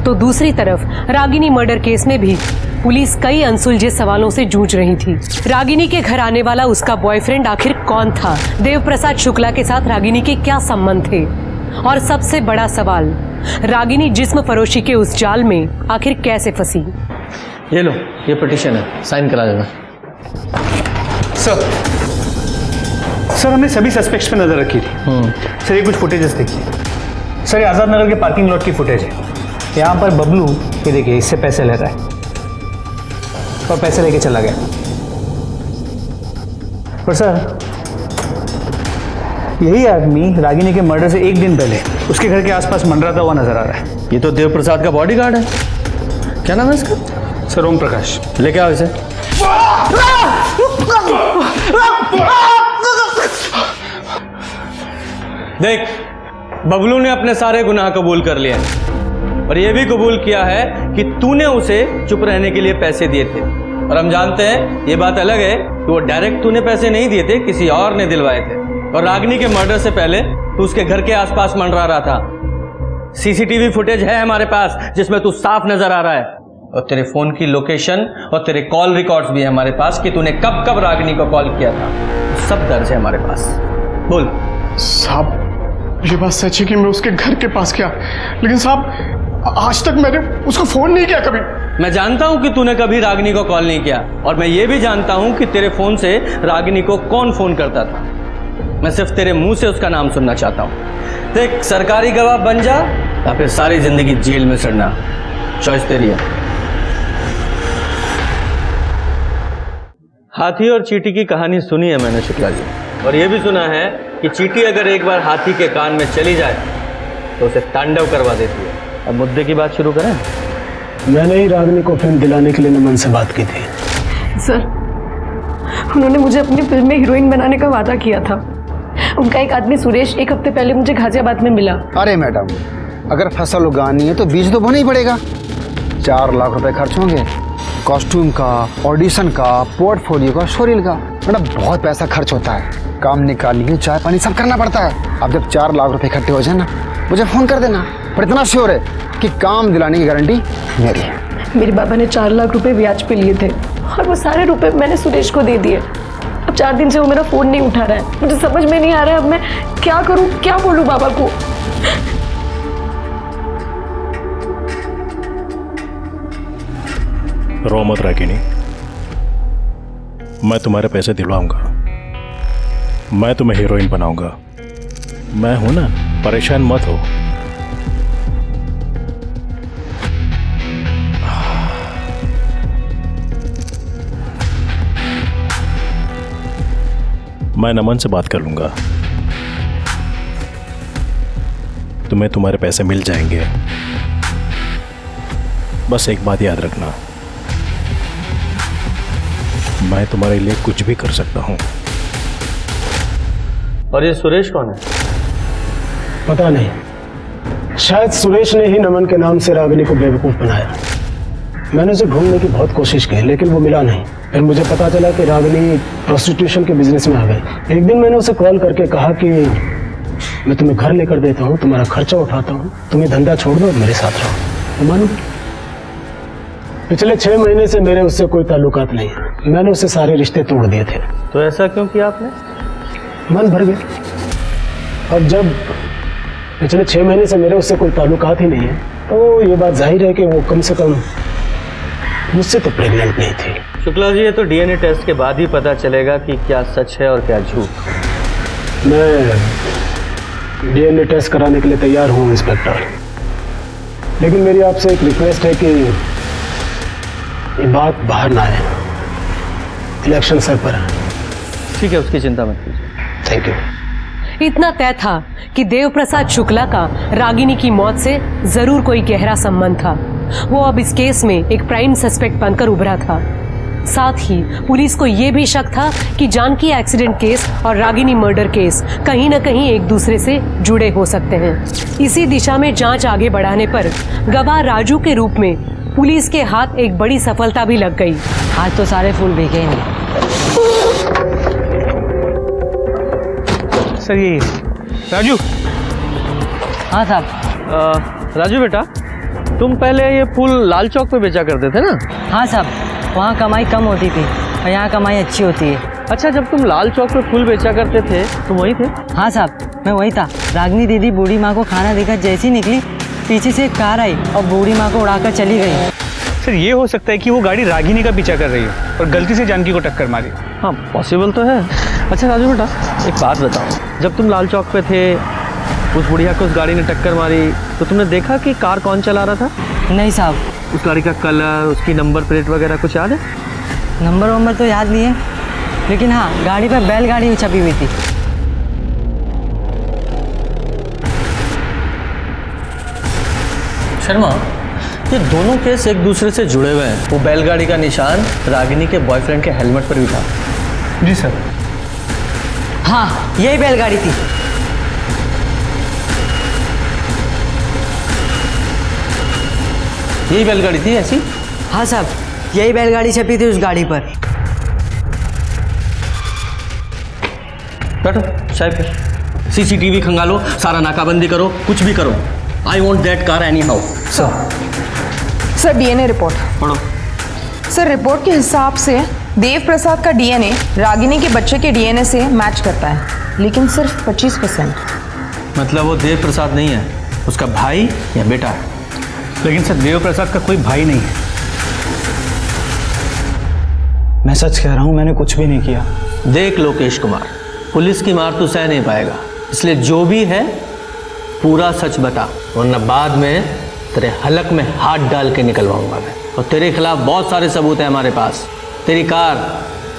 तो दूसरी तरफ रागिनी मर्डर केस में भी पुलिस कई अनसुलझे सवालों से जूझ रही थी। रागिनी के घर आने वाला उसका बॉयफ्रेंड आखिर कौन था? देव प्रसाद शुक्ला के साथ रागिनी के क्या संबंध थे? और सबसे बड़ा सवाल, रागिनी जिस्म फरोशी के उस जाल में आखिर कैसे फंसी? ये लो, ये पिटीशन है, साइन करा देना। सर हमने सभी सस्पेक्ट्स पे नजर रखी थी। सर ये कुछ फुटेजेस देखिए। सर ये आजाद नगर के पार्किंग लॉट की फुटेज है। यहाँ पर बबलू, ये देखिए, इससे पैसे ले रहा है और पैसे लेके चला गया। पर सर यही आदमी रागिनी के मर्डर से एक दिन पहले उसके घर के आसपास मंडराता हुआ नजर आ रहा है। ये तो देव प्रसाद का बॉडीगार्ड है। क्या नाम है इसका? सर ओम प्रकाश। लेके आओ इसे। देख, बबलू ने अपने सारे गुनाह कबूल कर लिए और ये भी कबूल किया है कि तूने उसे चुप रहने के लिए पैसे दिए थे। और हम जानते हैं, ये बात अलग है कि वो डायरेक्ट तूने पैसे नहीं दिए थे, किसी और ने दिलवाए थे। और रागिनी के मर्डर से पहले तू उसके घर के आसपास मंडरा रहा था। सीसीटीवी फुटेज है हमारे पास जिसमें तू साफ नजर आ रहा है, और तेरे फोन की लोकेशन और तेरे कॉल रिकॉर्ड्स भी है हमारे पास कि तूने कब कब रागिनी को कॉल किया था। सब दर्ज है हमारे पास। बोल। साहब ये बात सच है कि मैं उसके घर के पास गया, लेकिन साहब आज तक मैंने उसको फोन नहीं किया कभी। मैं जानता हूं कि तूने कभी रागिनी को कॉल नहीं किया, और मैं ये भी जानता हूं कि तेरे फोन से रागिनी को कौन फोन करता था। मैं सिर्फ तेरे मुंह से उसका नाम सुनना चाहता हूं। देख, सरकारी गवाह बन जा या फिर सारी जिंदगी जेल में सड़ना, चॉइस तेरी है। हाथी और चींटी की कहानी सुनी है मैंने शुक्ला जी, और यह भी सुना है कि चींटी अगर एक बार हाथी के कान में चली जाए तो उसे तांडव करवा देती है। अब मुद्दे की बात शुरू करें। मैंने ही रागिनी को फिल्म दिलाने के लिए नमन से बात की थी। सर, उन्होंने मुझे अपनी फिल्म में हीरोइन बनाने का वादा किया था। उनका एक आदमी सुरेश एक हफ्ते पहले मुझे गाजियाबाद में मिला। अरे मैडम, अगर फसल उगानी है तो बीज तो बोना ही पड़ेगा। 4 लाख रुपए खर्च होंगे, कॉस्ट्यूम का, ऑडिशन का, पोर्टफोलियो का, शोरील का। मैडम बहुत पैसा खर्च होता है, काम निकालने, चाय पानी सब करना पड़ता है। अब जब 4 लाख रुपए इकट्ठे हो जाए ना, मुझे फोन कर देना। पर इतना श्योर है कि काम दिलाने की गारंटी मेरी है। मेरे बाबा ने 4 लाख रुपए ब्याज पे लिए थे और वो सारे रुपए मैंने सुरेश को दे दिए। अब 4 दिन से वो मेरा फोन नहीं उठा रहा है। मुझे समझ में नहीं आ रहा है अब मैं क्या करूं, क्या बोलूं बाबा को। रो मत रागिनी, मैं तुम्हारे पैसे दिलवाऊंगा, मैं तुम्हें हीरोइन बनाऊंगा। मैं हूं ना, परेशान मत हो। मैं नमन से बात कर लूंगा, तुम्हें तुम्हारे पैसे मिल जाएंगे। बस एक बात याद रखना, मैं तुम्हारे लिए कुछ भी कर सकता हूं। और ये सुरेश कौन है? पता नहीं, शायद सुरेश ने ही नमन के नाम से रागिनी को बेवकूफ बनाया। मैंने उसे ढूंढने की बहुत कोशिश की, लेकिन वो मिला नहीं। फिर मुझे पता चला कि रागिनी प्रोस्टिट्यूशन के बिजनेस में आ गई। एक दिन मैंने उसे कॉल करके कहा कि मैं तुम्हें घर लेकर देता हूँ, तुम्हारा खर्चा उठाता हूँ, तुम्हें धंधा छोड़ दो और मेरे साथ रहो। तो मानो पिछले 6 महीने से मेरे उससे कोई ताल्लुकात नहीं है। मैंने उससे सारे रिश्ते तोड़ दिए थे। तो ऐसा क्यों किया आपने? मन भर गया। अब जब पिछले 6 महीने से मेरे उससे कोई ताल्लुकात ही नहीं है, तो ये बात जाहिर है कि वो कम से कम मुझसे तो प्रेग्नेंट नहीं थी। शुक्ला जी, ये तो डीएनए टेस्ट के बाद ही पता चलेगा कि क्या सच है और क्या झूठ। मैं डीएनए टेस्ट कराने के लिए तैयार हूँ इंस्पेक्टर, लेकिन मेरी आपसे एक रिक्वेस्ट है कि ये बात बाहर ना आए। इलेक्शन सर पर है। ठीक है, उसकी चिंता मत कीजिए। Thank you. इतना तय था कि देव प्रसाद शुक्ला का रागिनी की मौत से जरूर कोई गहरा संबंध था। वो अब इस केस में एक प्राइम सस्पेक्ट बनकर उभरा था। साथ ही पुलिस को ये भी शक था कि जानकी एक्सीडेंट केस और रागिनी मर्डर केस कहीं न कहीं एक दूसरे से जुड़े हो सकते हैं। इसी दिशा में जांच आगे बढ़ाने पर गवाह राजू के रूप में पुलिस के हाथ एक बड़ी सफलता भी लग गई। आज तो सारे फूल भीगे ही नहीं। सर ये राजू। हाँ साहब। राजू बेटा, तुम पहले ये फूल लाल चौक पे बेचा करते थे ना? हाँ साहब, वहाँ कमाई कम होती थी और यहाँ कमाई अच्छी होती है। अच्छा, जब तुम लाल चौक पे फूल बेचा करते थे तुम वहीं थे? हाँ साहब, मैं वही था। रागिनी दीदी बूढ़ी माँ को खाना देकर जैसी निकली, पीछे से एक कार आई और बूढ़ी माँ को उड़ाकर चली गई। सर ये हो सकता है कि वो गाड़ी रागिनी का पीछा कर रही है और गलती से जानकी को टक्कर मारी। हाँ, पॉसिबल तो है। अच्छा राजू बेटा, एक बात बताओ, जब तुम लाल चौक पे थे, उस बुढ़िया को उस गाड़ी ने टक्कर मारी, तो तुमने देखा कि कार कौन चला रहा था? नहीं साहब। उस गाड़ी का कलर, उसकी नंबर प्लेट वगैरह कुछ याद है? नंबर वंबर तो याद नहीं है, लेकिन हाँ, गाड़ी पर बैलगाड़ी छपी हुई थी। शर्मा, ये दोनों केस एक दूसरे से जुड़े हुए हैं। वो बैलगाड़ी का निशान रागिनी के बॉयफ्रेंड के हेलमेट पर भी था। जी सर। हाँ, यही बैलगाड़ी थी। यही बैलगाड़ी थी ऐसी? हाँ साहब, यही बैलगाड़ी छपी थी उस गाड़ी पर। बैठो साहब, पे सीसीटीवी खंगालो, सारा नाकाबंदी करो, कुछ भी करो। I want that car any how. Sir DNA report पढ़ो। सर, रिपोर्ट के हिसाब से देव प्रसाद का डीएनए रागिनी के बच्चे के डीएनए से मैच करता है, लेकिन सिर्फ 25%। मतलब वो देव प्रसाद नहीं है, उसका भाई या बेटा है। लेकिन सर देव प्रसाद का कोई भाई नहीं है। मैं सच कह रहा हूं, मैंने कुछ भी नहीं किया। देख लोकेश कुमार, पुलिस की मार तू सह नहीं पाएगा, इसलिए जो भी है पूरा सच बता, वरना बाद में तेरे हलक में हाथ डाल के निकलवाऊंगा मैं। और तेरे खिलाफ बहुत सारे सबूत हैं हमारे पास। तेरी कार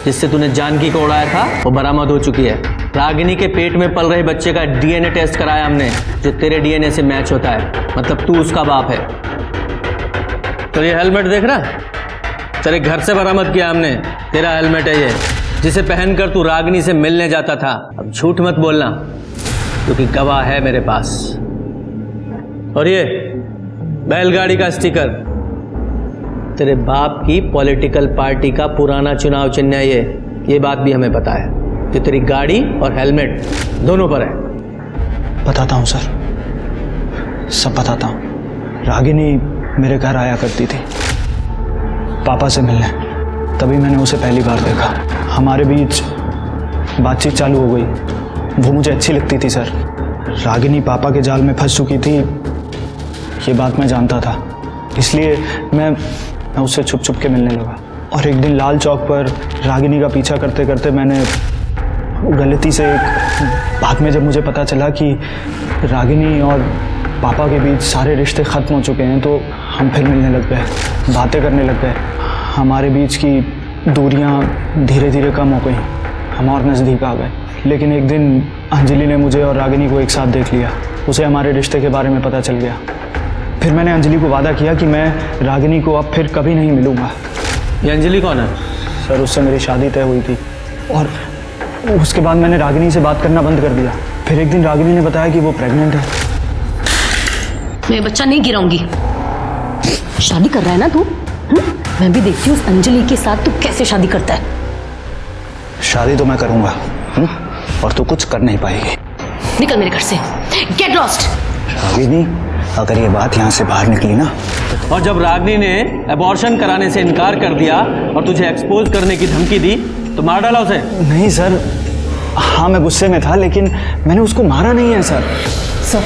जिससे तूने जानकी को उड़ाया था वो बरामद हो चुकी है। रागिनी के पेट में पल रहे बच्चे का डीएनए टेस्ट कराया हमने, जो तेरे डीएनए से मैच होता है, मतलब तू उसका बाप है। तो ये हेलमेट देख रहा, तेरे घर से बरामद किया हमने, तेरा हेलमेट है ये, जिसे पहनकर तू रागिनी से मिलने जाता था। अब झूठ मत बोलना, क्योंकि गवाह है मेरे पास। और ये बैलगाड़ी का स्टिकर तेरे बाप की पॉलिटिकल पार्टी का पुराना चुनाव चिन्ह है ये बात भी हमें पता है, जो तेरी गाड़ी और हेलमेट दोनों पर है। बताता हूँ सर, सब बताता हूँ। रागिनी मेरे घर आया करती थी पापा से मिलने, तभी मैंने उसे पहली बार देखा। हमारे बीच बातचीत चालू हो गई। वो मुझे अच्छी लगती थी सर। रागिनी पापा के जाल में फंस चुकी थी, ये बात मैं जानता था, इसलिए मैं उससे छुप छुप के मिलने लगा। और एक दिन लाल चौक पर रागिनी का पीछा करते करते मैंने गलती से, बाद में जब मुझे पता चला कि रागिनी और पापा के बीच सारे रिश्ते ख़त्म हो चुके हैं, तो हम फिर मिलने लग गए, बातें करने लग गए। हमारे बीच की दूरियां धीरे धीरे कम हो गई, हम और नज़दीक आ गए। लेकिन एक दिन अंजलि ने मुझे और रागिनी को एक साथ देख लिया। उसे हमारे रिश्ते के बारे में पता चल गया। फिर मैंने अंजलि को वादा किया कि मैं रागिनी को अब फिर कभी नहीं मिलूंगा। ये अंजलि कौन है? सर उससे मेरी शादी तय हुई थी और उसके बाद मैंने रागिनी से बात करना बंद कर दिया। फिर एक दिन रागिनी ने बताया कि वो प्रेग्नेंट है। मैं बच्चा नहीं गिराऊंगी। शादी कर रहा है ना तू? मैं भी देखती हूँ उस अंजलि के साथ तू कैसे शादी करता है। शादी तो मैं करूंगा और तू कुछ कर नहीं पाएगी। निकल मेरे घर से, गेट लॉस्ट। रागिनी, अगर ये बात यहाँ से बाहर निकली ना, और जब रागिनी ने अबॉर्शन कराने से इनकार कर दिया और तुझे एक्सपोज करने की धमकी दी, तो मार डाला उसे? नहीं सर, हाँ मैं गुस्से में था, लेकिन मैंने उसको मारा नहीं है सर। सर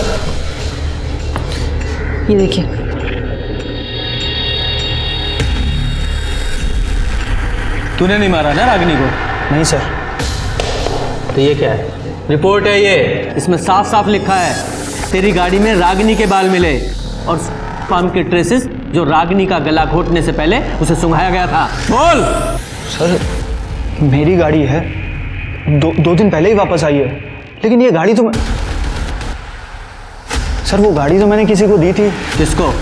ये देखिए, तूने नहीं मारा ना रागिनी को? नहीं सर। तो ये क्या है? रिपोर्ट है ये, इसमें साफ साफ लिखा है तेरी गाड़ी में रागिनी के बाल मिले और स्पर्म के ट्रेसेस जो रागिनी का गला घोटने से पहले उसे सुंघाया गया था। बोल। सर मेरी गाड़ी है, दो दिन पहले ही वापस आई है, लेकिन ये गाड़ी तो मैं, सर वो गाड़ी तो मैंने किसी को दी थी। किसको?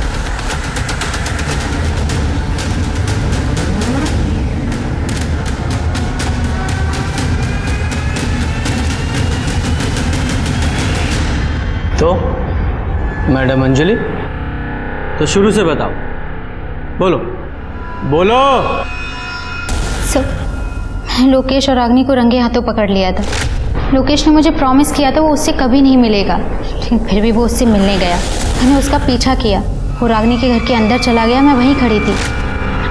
तो मैडम अंजलि, तो शुरू से बताओ, बोलो बोलो। सर, लोकेश और रागिनी को रंगे हाथों पकड़ लिया था। लोकेश ने मुझे प्रॉमिस किया था वो उससे कभी नहीं मिलेगा, लेकिन फिर भी वो उससे मिलने गया। मैंने उसका पीछा किया, वो रागिनी के घर के अंदर चला गया, मैं वहीं खड़ी थी।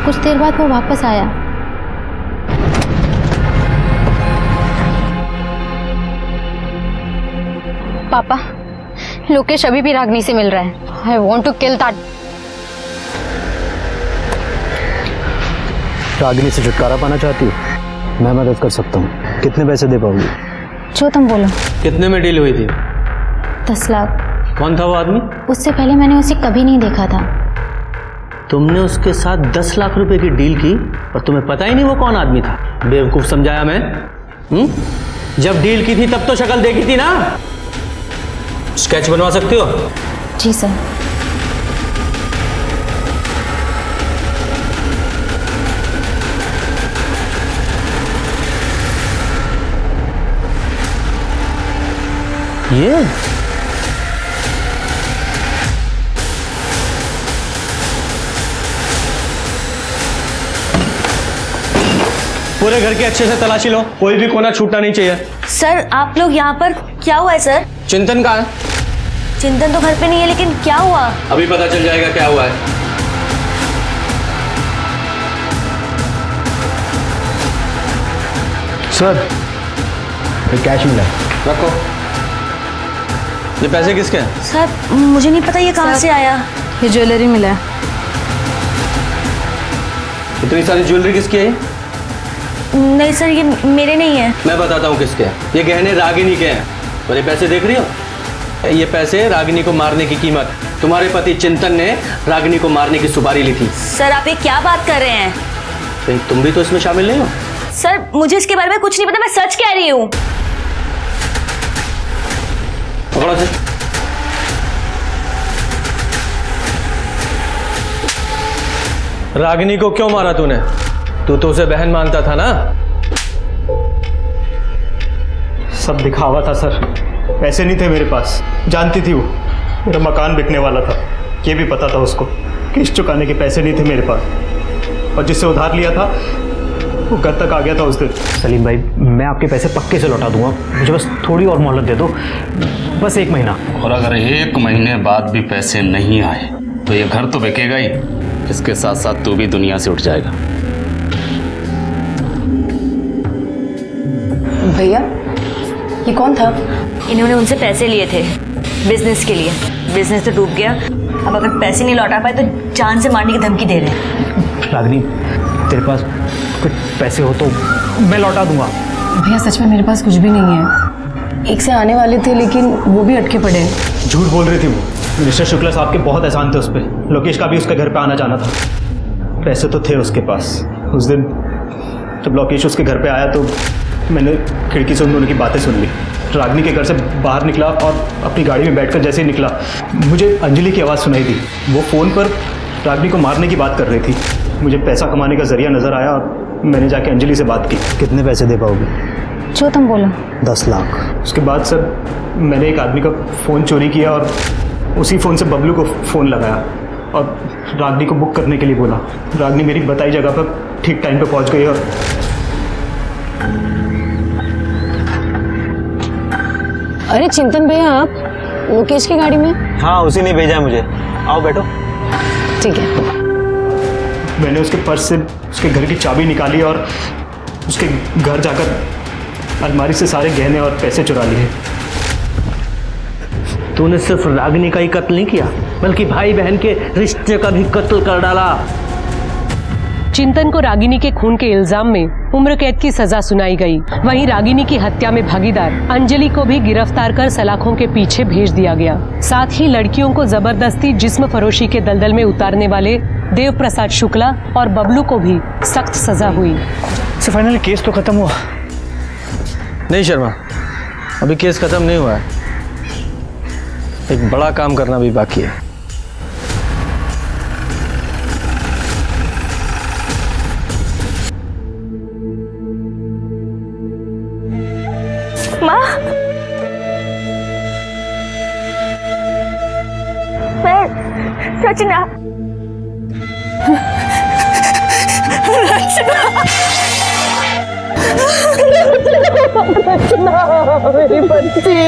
कुछ देर बाद वो वापस आया। पापा, लोकेश अभी भी रागिनी से मिल रहा है। I want to kill that. Ragini से छुटकारा पाना चाहती हो? मैं मदद कर सकता हूँ। कितने पैसे दे पाओगी? जो तुम बोलो। कितने में डील हुई थी? 10 लाख। कौन था वो आदमी? उससे पहले मैंने उसे कभी नहीं देखा था। तुमने उसके साथ 10 लाख रुपए की डील की और तुम्हें पता ही नहीं वो कौन आदमी था? बेवकूफ समझाया मैं? जब डील की थी तब तो शक्ल देखी थी ना? स्केच बनवा सकते हो? जी सर। ये पूरे घर की अच्छे से तलाशी लो, कोई भी कोना छूटना नहीं चाहिए। सर, आप लोग यहाँ पर, क्या हुआ है सर? चिंतन कहाँ है? चिंतन तो घर पे नहीं है, लेकिन क्या हुआ? अभी पता चल जाएगा क्या हुआ है। सर, ये कैश मिला है। रखो। ये पैसे किसके हैं? सर, मुझे नहीं पता ये कहाँ से आया। ये ज्वेलरी मिला है। इतनी सारी ज्वेलरी किसकी है? नहीं सर, ये मेरे नहीं है। मैं बताता हूँ किसके हैं। ये गहने रागिनी के हैं। और ये पैसे देख रही हो? ये पैसे रागिनी को मारने की कीमत। तुम्हारे पति चिंतन ने रागिनी को मारने की सुपारी ली थी। सर, आप ये क्या बात कर रहे हैं? कहीं तुम भी तो इसमें शामिल नहीं हो? सर, मुझे इसके बारे में कुछ नहीं पता, मैं सच कह रही हूँ। पकड़ो से। रागिनी को क्यों मारा तूने? तू तो उसे बहन मानता था ना? सब दिखावा था सर, पैसे नहीं थे मेरे पास। जानती थी वो मेरा मकान बिकने वाला था, ये भी पता था उसको। किस्त चुकाने के पैसे नहीं थे मेरे पास, और जिससे उधार लिया था वो घर तक आ गया था उस दिन। सलीम भाई, मैं आपके पैसे पक्के से लौटा दूंगा, मुझे बस थोड़ी और मोहलत दे दो, बस 1 महीना। और अगर 1 महीने बाद भी पैसे नहीं आए तो ये घर तो बिकेगा ही, इसके साथ साथ तू भी दुनिया से उठ जाएगा। भैया, ये कौन था? इन्होंने उनसे पैसे लिए थे बिजनेस के लिए। बिजनेस तो डूब गया, अब अगर पैसे नहीं लौटा पाए तो जान से मारने की धमकी दे रहे हैं। रागिनी, तेरे पास कुछ पैसे हो तो मैं लौटा दूंगा। भैया, सच में मेरे पास कुछ भी नहीं है। एक से आने वाले थे, लेकिन वो भी अटके पड़े हैं। झूठ बोल रही थी वो। मिनिस्टर शुक्ला साहब के बहुत एहसान थे उस पर। लोकेश का भी उसके घर पे आना जाना था, पैसे तो थे उसके पास। उस दिन जब लोकेश उसके घर पे आया तो मैंने खिड़की से उन दोनों की बातें सुन ली। रागिनी के घर से बाहर निकला और अपनी गाड़ी में बैठकर जैसे ही निकला, मुझे अंजलि की आवाज़ सुनाई दी। वो फ़ोन पर रागिनी को मारने की बात कर रही थी। मुझे पैसा कमाने का जरिया नज़र आया और मैंने जाके अंजलि से बात की। कितने पैसे दे पाओगे? जो तुम बोलो। 10 लाख। उसके बाद सर मैंने एक आदमी का फ़ोन चोरी किया और उसी फ़ोन से बबलू को फ़ोन लगाया और रागिनी को बुक करने के लिए बोला। रागिनी मेरी बताई जगह पर ठीक टाइम पे पहुंच गई। और अरे चिंतन भैया, आप लोकेश की गाड़ी में? हाँ, उसी ने भेजा है मुझे। आओ बैठो। ठीक है। मैंने उसके पर्स से उसके घर की चाबी निकाली और उसके घर जाकर अलमारी से सारे गहने और पैसे चुरा लिए। तूने सिर्फ रागिनी का ही कत्ल नहीं किया, बल्कि भाई बहन के रिश्ते का भी कत्ल कर डाला। चिंतन को रागिनी के खून के इल्जाम में उम्र कैद की सजा सुनाई गई। वहीं रागिनी की हत्या में भागीदार अंजलि को भी गिरफ्तार कर सलाखों के पीछे भेज दिया गया। साथ ही लड़कियों को जबरदस्ती जिस्म फरोशी के दलदल में उतारने वाले देव प्रसाद शुक्ला और बबलू को भी सख्त सजा हुई। सर, फाइनली केस तो खत्म हुआ? नहीं शर्मा, अभी केस खत्म नहीं हुआ है। एक बड़ा काम करना भी बाकी है। माँ, रचना, रचना मेरी बच्ची,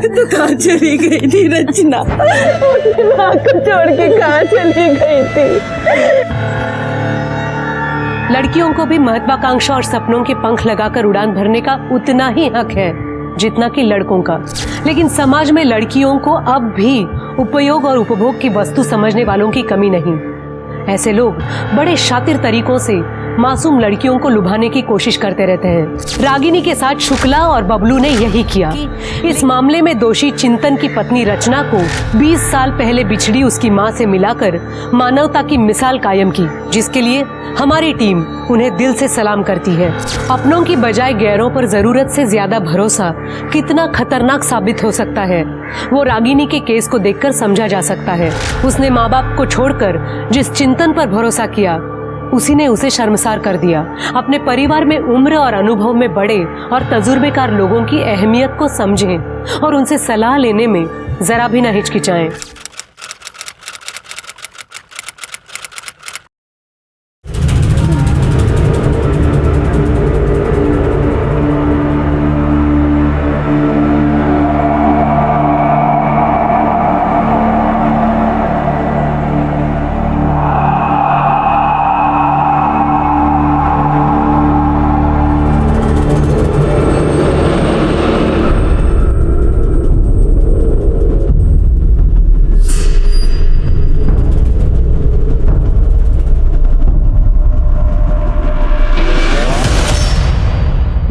तू कहाँ चली गई थी रचना? माँ को छोड़ के कहाँ चली गई थी? लड़कियों को भी महत्वाकांक्षा और सपनों के पंख लगाकर उड़ान भरने का उतना ही हक है जितना कि लड़कों का। लेकिन समाज में लड़कियों को अब भी उपयोग और उपभोग की वस्तु समझने वालों की कमी नहीं। ऐसे लोग बड़े शातिर तरीकों से मासूम लड़कियों को लुभाने की कोशिश करते रहते हैं। रागिनी के साथ शुक्ला और बबलू ने यही किया। इस मामले में दोषी चिंतन की पत्नी रचना को 20 साल पहले बिछड़ी उसकी मां से मिलाकर मानवता की मिसाल कायम की, जिसके लिए हमारी टीम उन्हें दिल से सलाम करती है। अपनों की बजाय गैरों पर जरूरत से ज्यादा भरोसा कितना खतरनाक साबित हो सकता है, वो रागिनी के केस को देखकर समझा जा सकता है। उसने माँ बाप को छोड़कर जिस चिंतन पर भरोसा किया, उसी ने उसे शर्मसार कर दिया। अपने परिवार में उम्र और अनुभव में बड़े और तजुर्बेकार लोगों की अहमियत को समझें और उनसे सलाह लेने में जरा भी न हिचकिचाएं।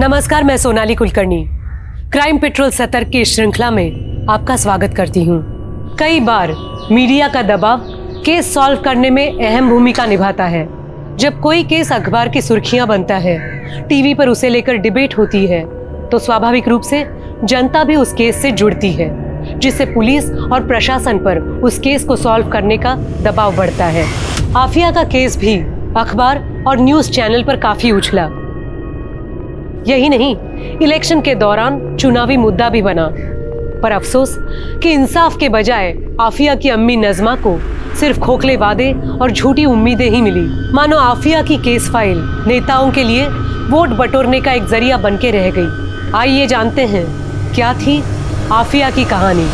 नमस्कार, मैं सोनाली कुलकर्णी क्राइम पेट्रोल सतर्क की श्रृंखला में आपका स्वागत करती हूँ। कई बार मीडिया का दबाव केस सॉल्व करने में अहम भूमिका निभाता है। जब कोई केस अखबार की सुर्खियां बनता है, टीवी पर उसे लेकर डिबेट होती है, तो स्वाभाविक रूप से जनता भी उस केस से जुड़ती है, जिससे पुलिस और प्रशासन पर उस केस को सॉल्व करने का दबाव बढ़ता है। आफिया का केस भी अखबार और न्यूज चैनल पर काफी उछला। यही नहीं, इलेक्शन के दौरान चुनावी मुद्दा भी बना। पर अफसोस कि इंसाफ के बजाय आफिया की अम्मी नजमा को सिर्फ खोखले वादे और झूठी उम्मीदें ही मिली। मानो आफिया की केस फाइल नेताओं के लिए वोट बटोरने का एक जरिया बनके रह गई। आइए जानते हैं क्या थी आफिया की कहानी।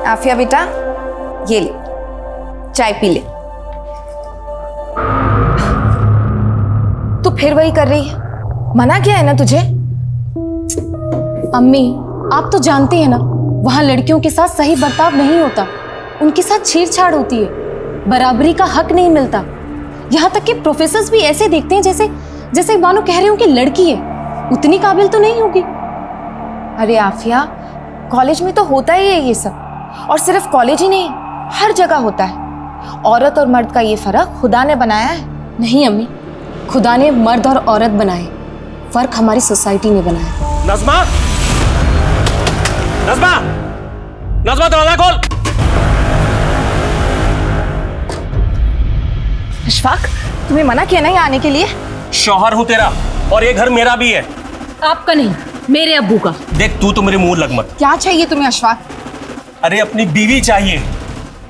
आफिया बेटा, ये ले चाय पी ले। तू फिर वही कर रही है, मना किया है ना तुझे? अम्मी, आप तो जानती हैं ना, वहां लड़कियों के साथ सही बर्ताव नहीं होता, उनके साथ छेड़छाड़ होती है, बराबरी का हक नहीं मिलता। यहाँ तक कि प्रोफेसर्स भी ऐसे देखते हैं जैसे जैसे मानो कह रहे हो कि लड़की है, उतनी काबिल तो नहीं होगी। अरे आफिया, कॉलेज में तो होता ही है ये सब, और सिर्फ कॉलेज ही नहीं, हर जगह होता है। औरत और मर्द का ये फर्क खुदा ने बनाया है। नहीं अम्मी, खुदा ने मर्द और औरत बनाए, फर्क हमारी सोसाइटी ने बनाया। नज़मा, नज़मा, नज़मा दरवाजा खोल। अशफाक, तुम्हें मना किया ना यहाँ आने के लिए? शौहर हूँ तेरा, और ये घर मेरा भी है। आपका नहीं, मेरे अब्बू का। देख, तू तो मेरे मुंह लग मत। क्या चाहिए तुम्हें अशफाक? अरे अपनी बीवी चाहिए।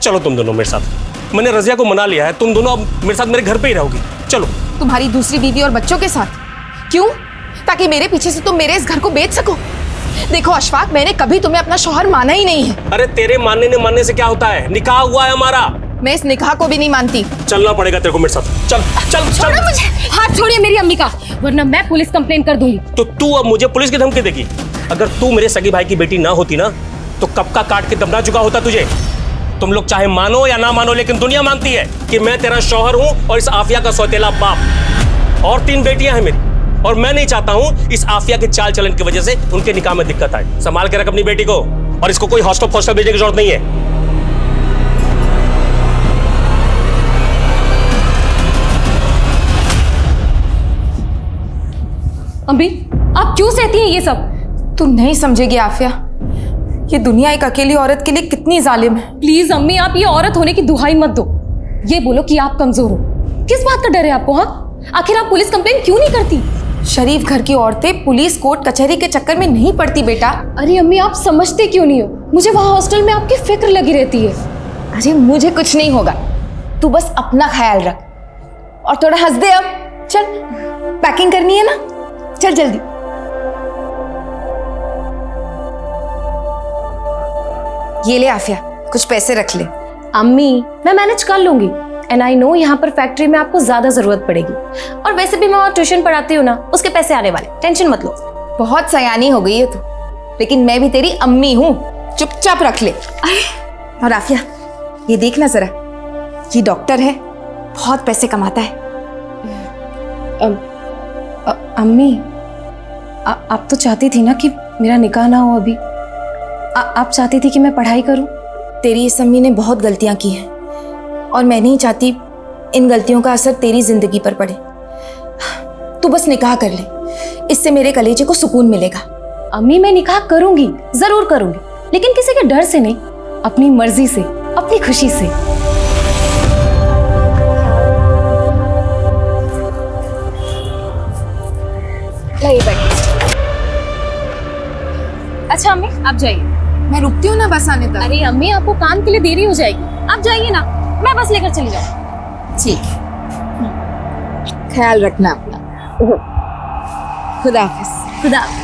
चलो तुम दोनों मेरे साथ। मैंने रजिया को मना लिया है, तुम दोनों अब मेरे साथ मेरे घर पे ही रहोगी। चलो। तुम्हारी दूसरी बीवी और बच्चों के साथ? क्यों? ताकि मेरे पीछे से तुम मेरे इस घर को बेच सको। देखो अशफाक, मैंने कभी तुम्हें अपना शौहर माना ही नहीं है। अरे तेरे मानने से क्या होता है? निकाह हुआ है हमारा। मैं इस निकाह को भी नहीं मानती। चलना पड़ेगा तेरे को मेरे साथ। चल चल चल। छोड़ो मुझे, हाथ छोड़िए मेरी अम्मी का, वरना मैं पुलिस कंप्लेन कर दूंगी। तो तू अब मुझे पुलिस की धमकी देगी? अगर तू मेरे सगी भाई की बेटी ना होती ना, तो कब का काट के दबना चुका होता तुझे। तुम लोग चाहे मानो या ना मानो, लेकिन दुनिया मानती है कि मैं तेरा शौहर हूं और इस आफिया का सौतेला बाप। और 3 बेटियां हैं मेरी, और मैं नहीं चाहता हूं इस आफिया के चाल चलन की वजह से उनके निकाह में दिक्कत आए। संभाल के रख अपनी बेटी को, और इसको कोई हॉस्टल भेजने की जरूरत नहीं है। अम्मी, आप क्यों सहती हैं ये सब? तू नहीं समझेगी आफिया, ये दुनिया एक अकेली औरत के लिए कितनी जालिम है। प्लीज अम्मी, आप ये औरत होने की दुहाई मत दो। ये बोलो कि आप कमजोर हो। किस बात का डर है आपको? हाँ, आखिर आप पुलिस कंप्लेन क्यों नहीं करती? शरीफ घर की औरतें पुलिस कोर्ट कचहरी के चक्कर में नहीं पड़ती बेटा। अरे अम्मी, आप समझते क्यों नहीं हो? मुझे वहाँ हॉस्टल में आपकी फिक्र लगी रहती है। अरे मुझे कुछ नहीं होगा, तू बस अपना ख्याल रख और थोड़ा हंस दे। अब चल, पैकिंग करनी है ना, चल जल्दी। ये ले आफिया, कुछ पैसे रख ले। अम्मी, मैं मैनेज कर लूंगी। एंड आई नो यहाँ पर फैक्ट्री में आपको ज्यादा जरूरत पड़ेगी, और वैसे भी मैं वहाँ ट्यूशन पढ़ाती हूँ ना, उसके पैसे आने वाले, टेंशन मत लो। बहुत सयानी हो गई है तू, लेकिन मैं भी तेरी अम्मी हूँ, चुपचाप रख ले। और आफिया, ये देखना जरा, ये डॉक्टर है, बहुत पैसे कमाता है। अम्मी, आप तो चाहती थी ना कि मेरा निकाह ना हो अभी। आप चाहती थी कि मैं पढ़ाई करूं। तेरी इस अम्मी ने बहुत गलतियां की हैं, और मैं नहीं चाहती इन गलतियों का असर तेरी जिंदगी पर पड़े। तू बस निकाह कर ले, इससे मेरे कलेजे को सुकून मिलेगा। अम्मी, मैं निकाह करूंगी, जरूर करूंगी, लेकिन किसी के डर से नहीं, अपनी मर्जी से, अपनी खुशी से। अच्छा अम्मी, आप जाइए। मैं रुकती हूँ ना बस आने तक। अरे अम्मी, आपको काम के लिए देरी हो जाएगी, आप जाइए ना, मैं बस लेकर चली जाऊँ। ठीक, ख्याल रखना अपना। खुदा हाफिज। खुदा हाफिज।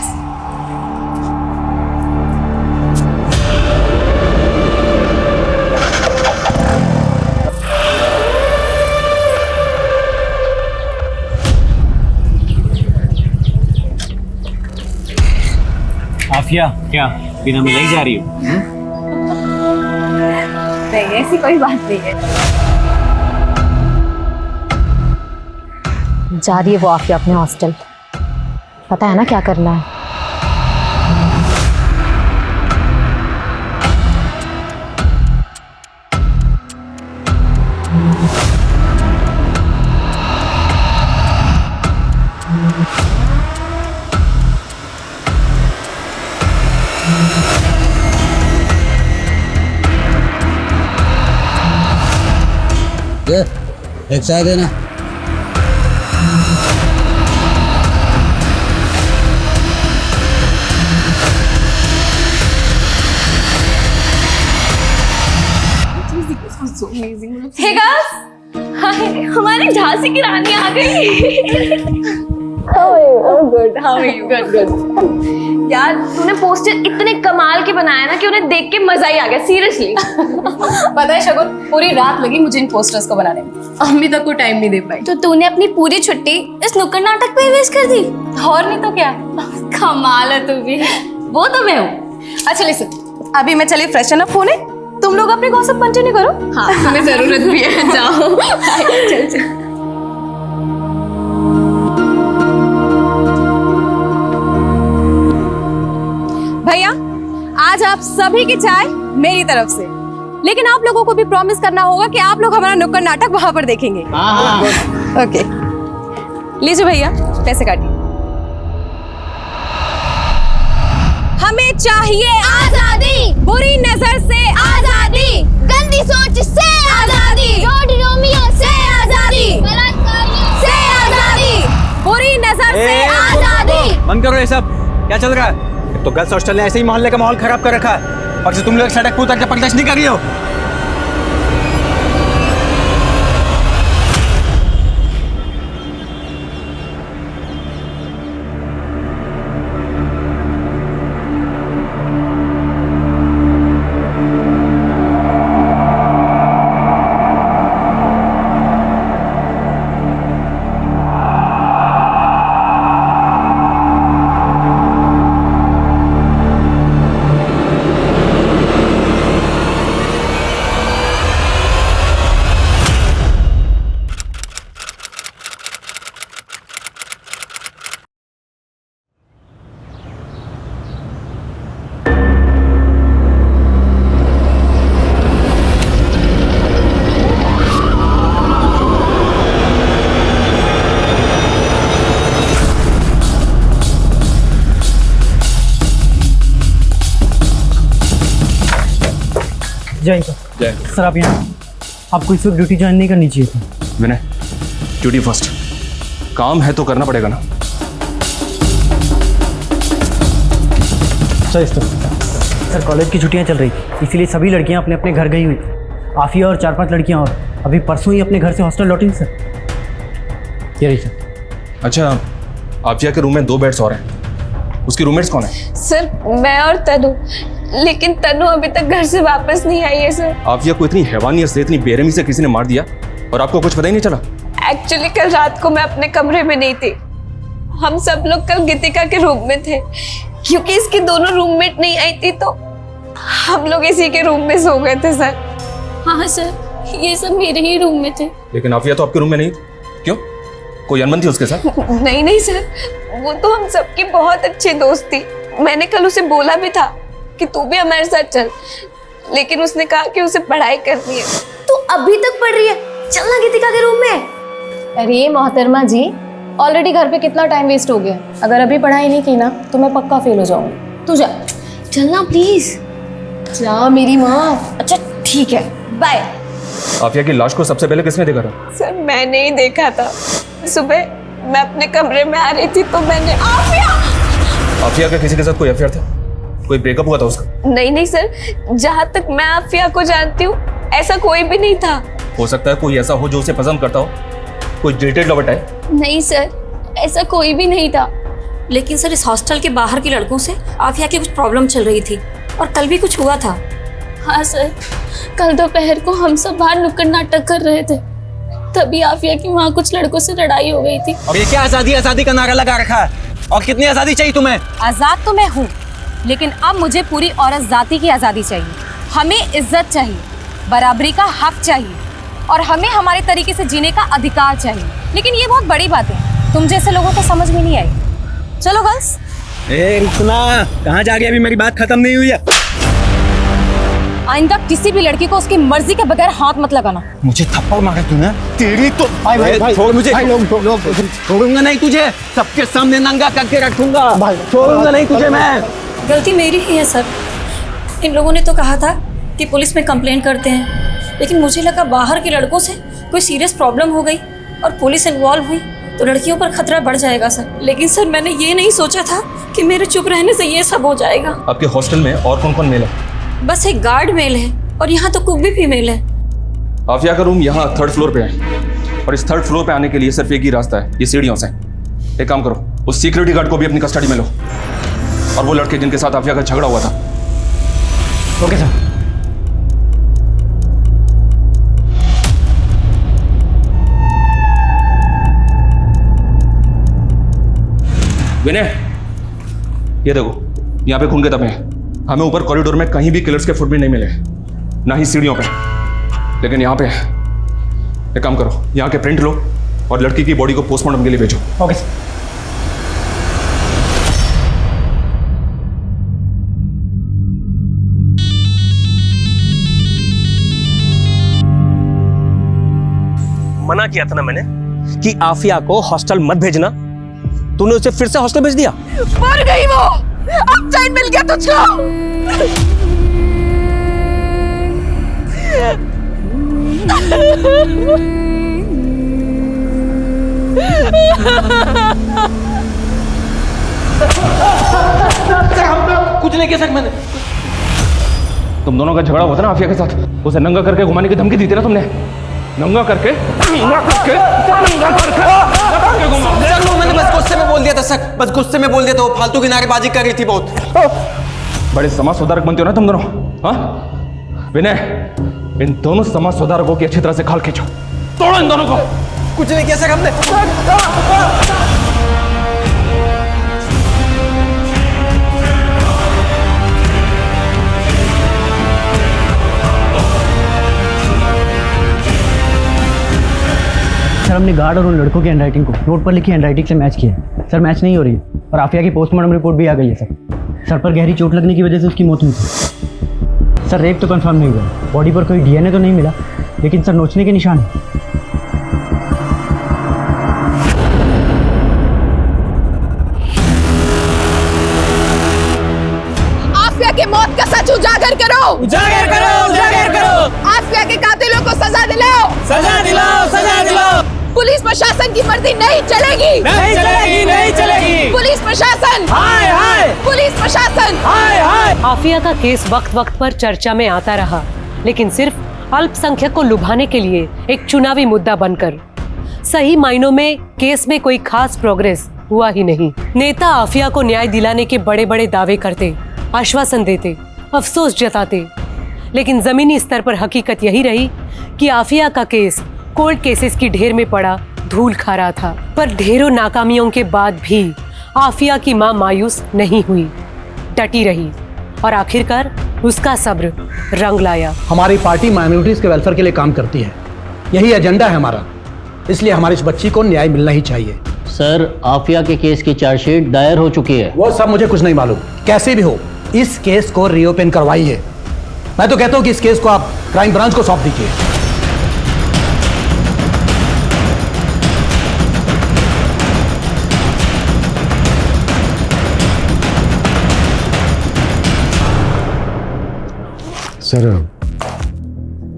आफिया, क्या बिना मिलाई जा रही हो? नहीं, ऐसी कोई बात नहीं है। जा रही है वो आफिया अपने हॉस्टल, पता है ना क्या करना है। एक चाय देना। हे गाइस, हाय, हमारी झांसी की रानी आ गई। Good, how are you? Good good. यार, तूने पोस्टर इतने कमाल के बनाया ना कि उन्हें देख के मजा ही आ गया, सीरियसली। पता है शगुन, पूरी रात लगी मुझे इन पोस्टर्स को बनाने में, अम्मी तक को टाइम नहीं दे पाई। तो तूने अपनी पूरी छुट्टी इस नुक्कड़ नाटक पे वेस्ट कर दी? और नहीं तो क्या। कमाल है तू भी। वो तो मैं हूँ। अच्छा लिसन, अभी मैं चली फ्रेशन अप होने, तुम लोग अपने गॉसिप कंटिन्यू करो। हाँ, तुम्हें जरूरत भी है, जाओ। चल चल। भैया, आज आप सभी की चाय मेरी तरफ से, लेकिन आप लोगों को भी प्रॉमिस करना होगा कि आप लोग हमारा नुक्कड़ नाटक वहां पर देखेंगे। ओके, लीजिए भैया, पैसे काटिए। हमें चाहिए आजादी, बुरी नजर से आजादी, गंदी सोच से आजादी, रोड रोमियो से आजादी, से आजादी, बुरी नजर से आजादी। बंद करो ये सब, क्या चल रहा है? तो गर्ल्स हॉस्टल ने ऐसे ही मोहल्ले का माहौल खराब कर रखा है, और तुम लोग सड़क पर उतर के प्रदर्शन नहीं कर रही हो। जय सर, आप यहाँ, आपको इस वक्त ड्यूटी ज्वाइन नहीं करनी चाहिए थी। विनय, ड्यूटी फर्स्ट। काम है तो करना पड़ेगा ना। सर कॉलेज की छुट्टियां चल रही थी, इसीलिए सभी लड़कियां अपने अपने घर गई हुई थी। आफिया और 4-5 लड़कियां और अभी परसों ही अपने घर से हॉस्टल लौटी सर। ये रही सर। अच्छा, आफिया के रूम में 2 बेड्स और हैं, उसकी रूममेट्स कौन है? सर मैं और तनु, लेकिन तनु अभी तक घर से वापस नहीं आई है सर। आफिया को इतनी हैवानियत से, इतनी बेरहमी से किसी ने मार दिया और आपको कुछ पता ही नहीं चला? एक्चुअली कल रात को मैं अपने कमरे में नहीं थी, हम सब लोग कल गीतिका के रूम में थे। क्योंकि इसकी दोनों रूममेट नहीं आई थी तो हम लोग इसी के रूम में सो गए थे सर। हाँ सर, ये सब मेरे ही रूम में थे। लेकिन आफिया तो आपके रूम में नहीं, क्यों? कोई अनबन थी उसके साथ? नहीं नहीं सर, वो तो हम सबकी बहुत अच्छी दोस्त थी। मैंने कल उसे बोला भी था कि तू भी हमारे साथ चल, लेकिन उसने कहा कि उसे पढ़ाई करनी है। तू अभी तक पढ़ रही है, चलना गीतिका के रूम में। अरे मोहतरमा जी, ऑलरेडी घर पे कितना टाइम वेस्ट हो गया। अगर अभी पढ़ाई नहीं की ना तो मैं पक्का फेल हो जाऊंगी। तू जा, चलना प्लीज। जा मेरी माँ। अच्छा ठीक है, बाय। आफिया की लाश को सबसे पहले किसने देखा था? सर मैंने ही देखा था। सुबह मैं अपने कमरे में आ रही थी तो मैंने आफिया का किसी के साथ कोई अफेयर था? कोई ब्रेकअप हुआ था उसका? नहीं नहीं सर, जहाँ तक मैं आफिया को जानती हूँ ऐसा कोई भी नहीं था। हो सकता है कोई ऐसा हो जो उसे पसंद करता हो, कोई डिटेल लवर टाइप। नहीं सर, ऐसा कोई भी नहीं था। लेकिन सर इस हॉस्टल के बाहर के लड़कों से आफिया की कुछ प्रॉब्लम चल रही थी और कल भी कुछ हुआ था। हाँ सर, कल दोपहर को हम सब बाहर नुक्कड़ नाटक कर रहे थे, तभी आफिया की वहाँ कुछ लड़कों से लड़ाई हो गई थी। और ये क्या आजादी आजादी का नारा लगा रखा है? और कितनी आजादी चाहिए तुम्हें? आजाद तो मैं हूँ, लेकिन अब मुझे पूरी औरत जाति की आजादी चाहिए। हमें इज्जत चाहिए, बराबरी का हक चाहिए और हमें हमारे तरीके से जीने का अधिकार चाहिए। लेकिन ये बहुत बड़ी बात है, तुम जैसे लोगों को समझ में नहीं आई। चलो गर्ल्स। रुकना, कहाँ जा गई? अभी मेरी बात खत्म नहीं हुई है। आइंदा किसी भी लड़की को उसकी मर्जी के बगैर हाथ मत लगाना। मुझे थप्पड़ मारा तूने? तेरी तो भाई, छोड़ मुझे। छोड़ूंगा नहीं तुझे, सबके सामने नंगा करके रखूंगा। छोड़ूंगा नहीं तुझे मैं। गलती मेरी ही है सर। इन लोगों ने तो कहा था कि पुलिस में कंप्लेंट करते हैं, लेकिन मुझे लगा बाहर के लड़कों से कोई सीरियस प्रॉब्लम हो गई और पुलिस इन्वॉल्व हुई तो लड़कियों पर खतरा बढ़ जाएगा सर। लेकिन सर मैंने ये नहीं सोचा था कि मेरे चुप रहने से ये सब हो जाएगा। आपके हॉस्टल में और कौन कौन मेल है? बस एक गार्ड मेल है और यहाँ तो कुक भी फीमेल है। आफिया का रूम यहाँ 3rd फ्लोर पे है और इस 3rd फ्लोर पे आने के लिए सिर्फ एक ही रास्ता है, ये सीढ़ियों से। एक काम करो, उस सिक्योरिटी गार्ड को भी अपनी कस्टडी में लो और वो लड़के जिनके साथ आफिया का झगड़ा हुआ था। Okay sir. विनय, ये देखो, यहाँ पे खून के धब्बे हैं। हमें ऊपर कॉरिडोर में कहीं भी किलर्स के फुट भी नहीं मिले, ना ही सीढ़ियों पे, लेकिन यहाँ पे एक काम करो, यहाँ के प्रिंट लो और लड़की की बॉडी को पोस्टमार्टम के लिए भेजो। Okay sir. मना किया था ना मैंने कि आफिया को हॉस्टल मत भेजना, तूने उसे फिर से हॉस्टल भेज दिया। मर गई वो, अब चैन मिल गया तुझको। कुछ नहीं किया सर मैंने। तुम दोनों का झगड़ा हुआ था ना आफिया के साथ, उसे नंगा करके घुमाने की धमकी दी थी ना तुमने? नंगा करके मैंने बस गुस्से में बोल दिया था सर, बस गुस्से में बोल दिया था। वो फालतू की नारेबाजी कर रही थी बहुत। बड़े समाज सुधारक बनते हो ना तुम दोनों, हाँ? विनय, इन दोनों समाज सुधारकों की अच्छी तरह से खाल खींचो, तोड़ो इन दोनों को। कुछ नहीं किया सर हमने। सर हमने गार्ड और उन लड़कों की हैंडराइटिंग को नोट पर लिखी हैंडराइटिंग से मैच किया है। सर मैच नहीं हो रही है और आफिया की पोस्टमार्टम रिपोर्ट भी आ गई है सर। सर पर गहरी चोट लगने की वजह से उसकी मौत हुई थी। सर रेप तो कंफर्म नहीं हुआ, बॉडी पर कोई डीएनए तो नहीं मिला, लेकिन सर नोचने के निशान है। आफिया की मौत का सच उजागर करो, उजागर करो, उजागर करो। आफिया के कातिलों को सजा दिलाओ, सजा दिलाओ, सजा दिलाओ। पुलिस प्रशासन की मर्जी नहीं चलेगी। नहीं चलेगी, नहीं चलेगी। पुलिस प्रशासन, हाय हाय। पुलिस प्रशासन, हाय हाय। आफिया का केस वक्त वक्त पर चर्चा में आता रहा, लेकिन सिर्फ अल्पसंख्यक को लुभाने के लिए एक चुनावी मुद्दा बनकर। सही मायनों में केस में कोई खास प्रोग्रेस हुआ ही नहीं। नेता आफिया को न्याय दिलाने के बड़े बड़े दावे करते, आश्वासन देते, अफसोस जताते, लेकिन जमीनी स्तर पर हकीकत यही रही कि आफिया का केस कोर्ट केसेस की ढेर में पड़ा धूल खा रहा था। पर ढेरों नाकामियों के बाद भी आफिया की मां मायूस नहीं हुई, डटी रही और आखिरकार उसका सब्र रंग लाया। हमारी पार्टी माइनॉरिटीज के वेलफेयर के लिए काम करती है, यही एजेंडा है हमारा, इसलिए हमारी इस बच्ची को न्याय मिलना ही चाहिए। सर, आफिया के केस की चार्जशीट दायर हो चुकी है। वो सब मुझे कुछ नहीं मालूम, कैसे भी हो इस केस को रीओपन करवाइए। मैं तो कहता हूं कि इस केस को आप क्राइम ब्रांच को सौंप दीजिए। सर,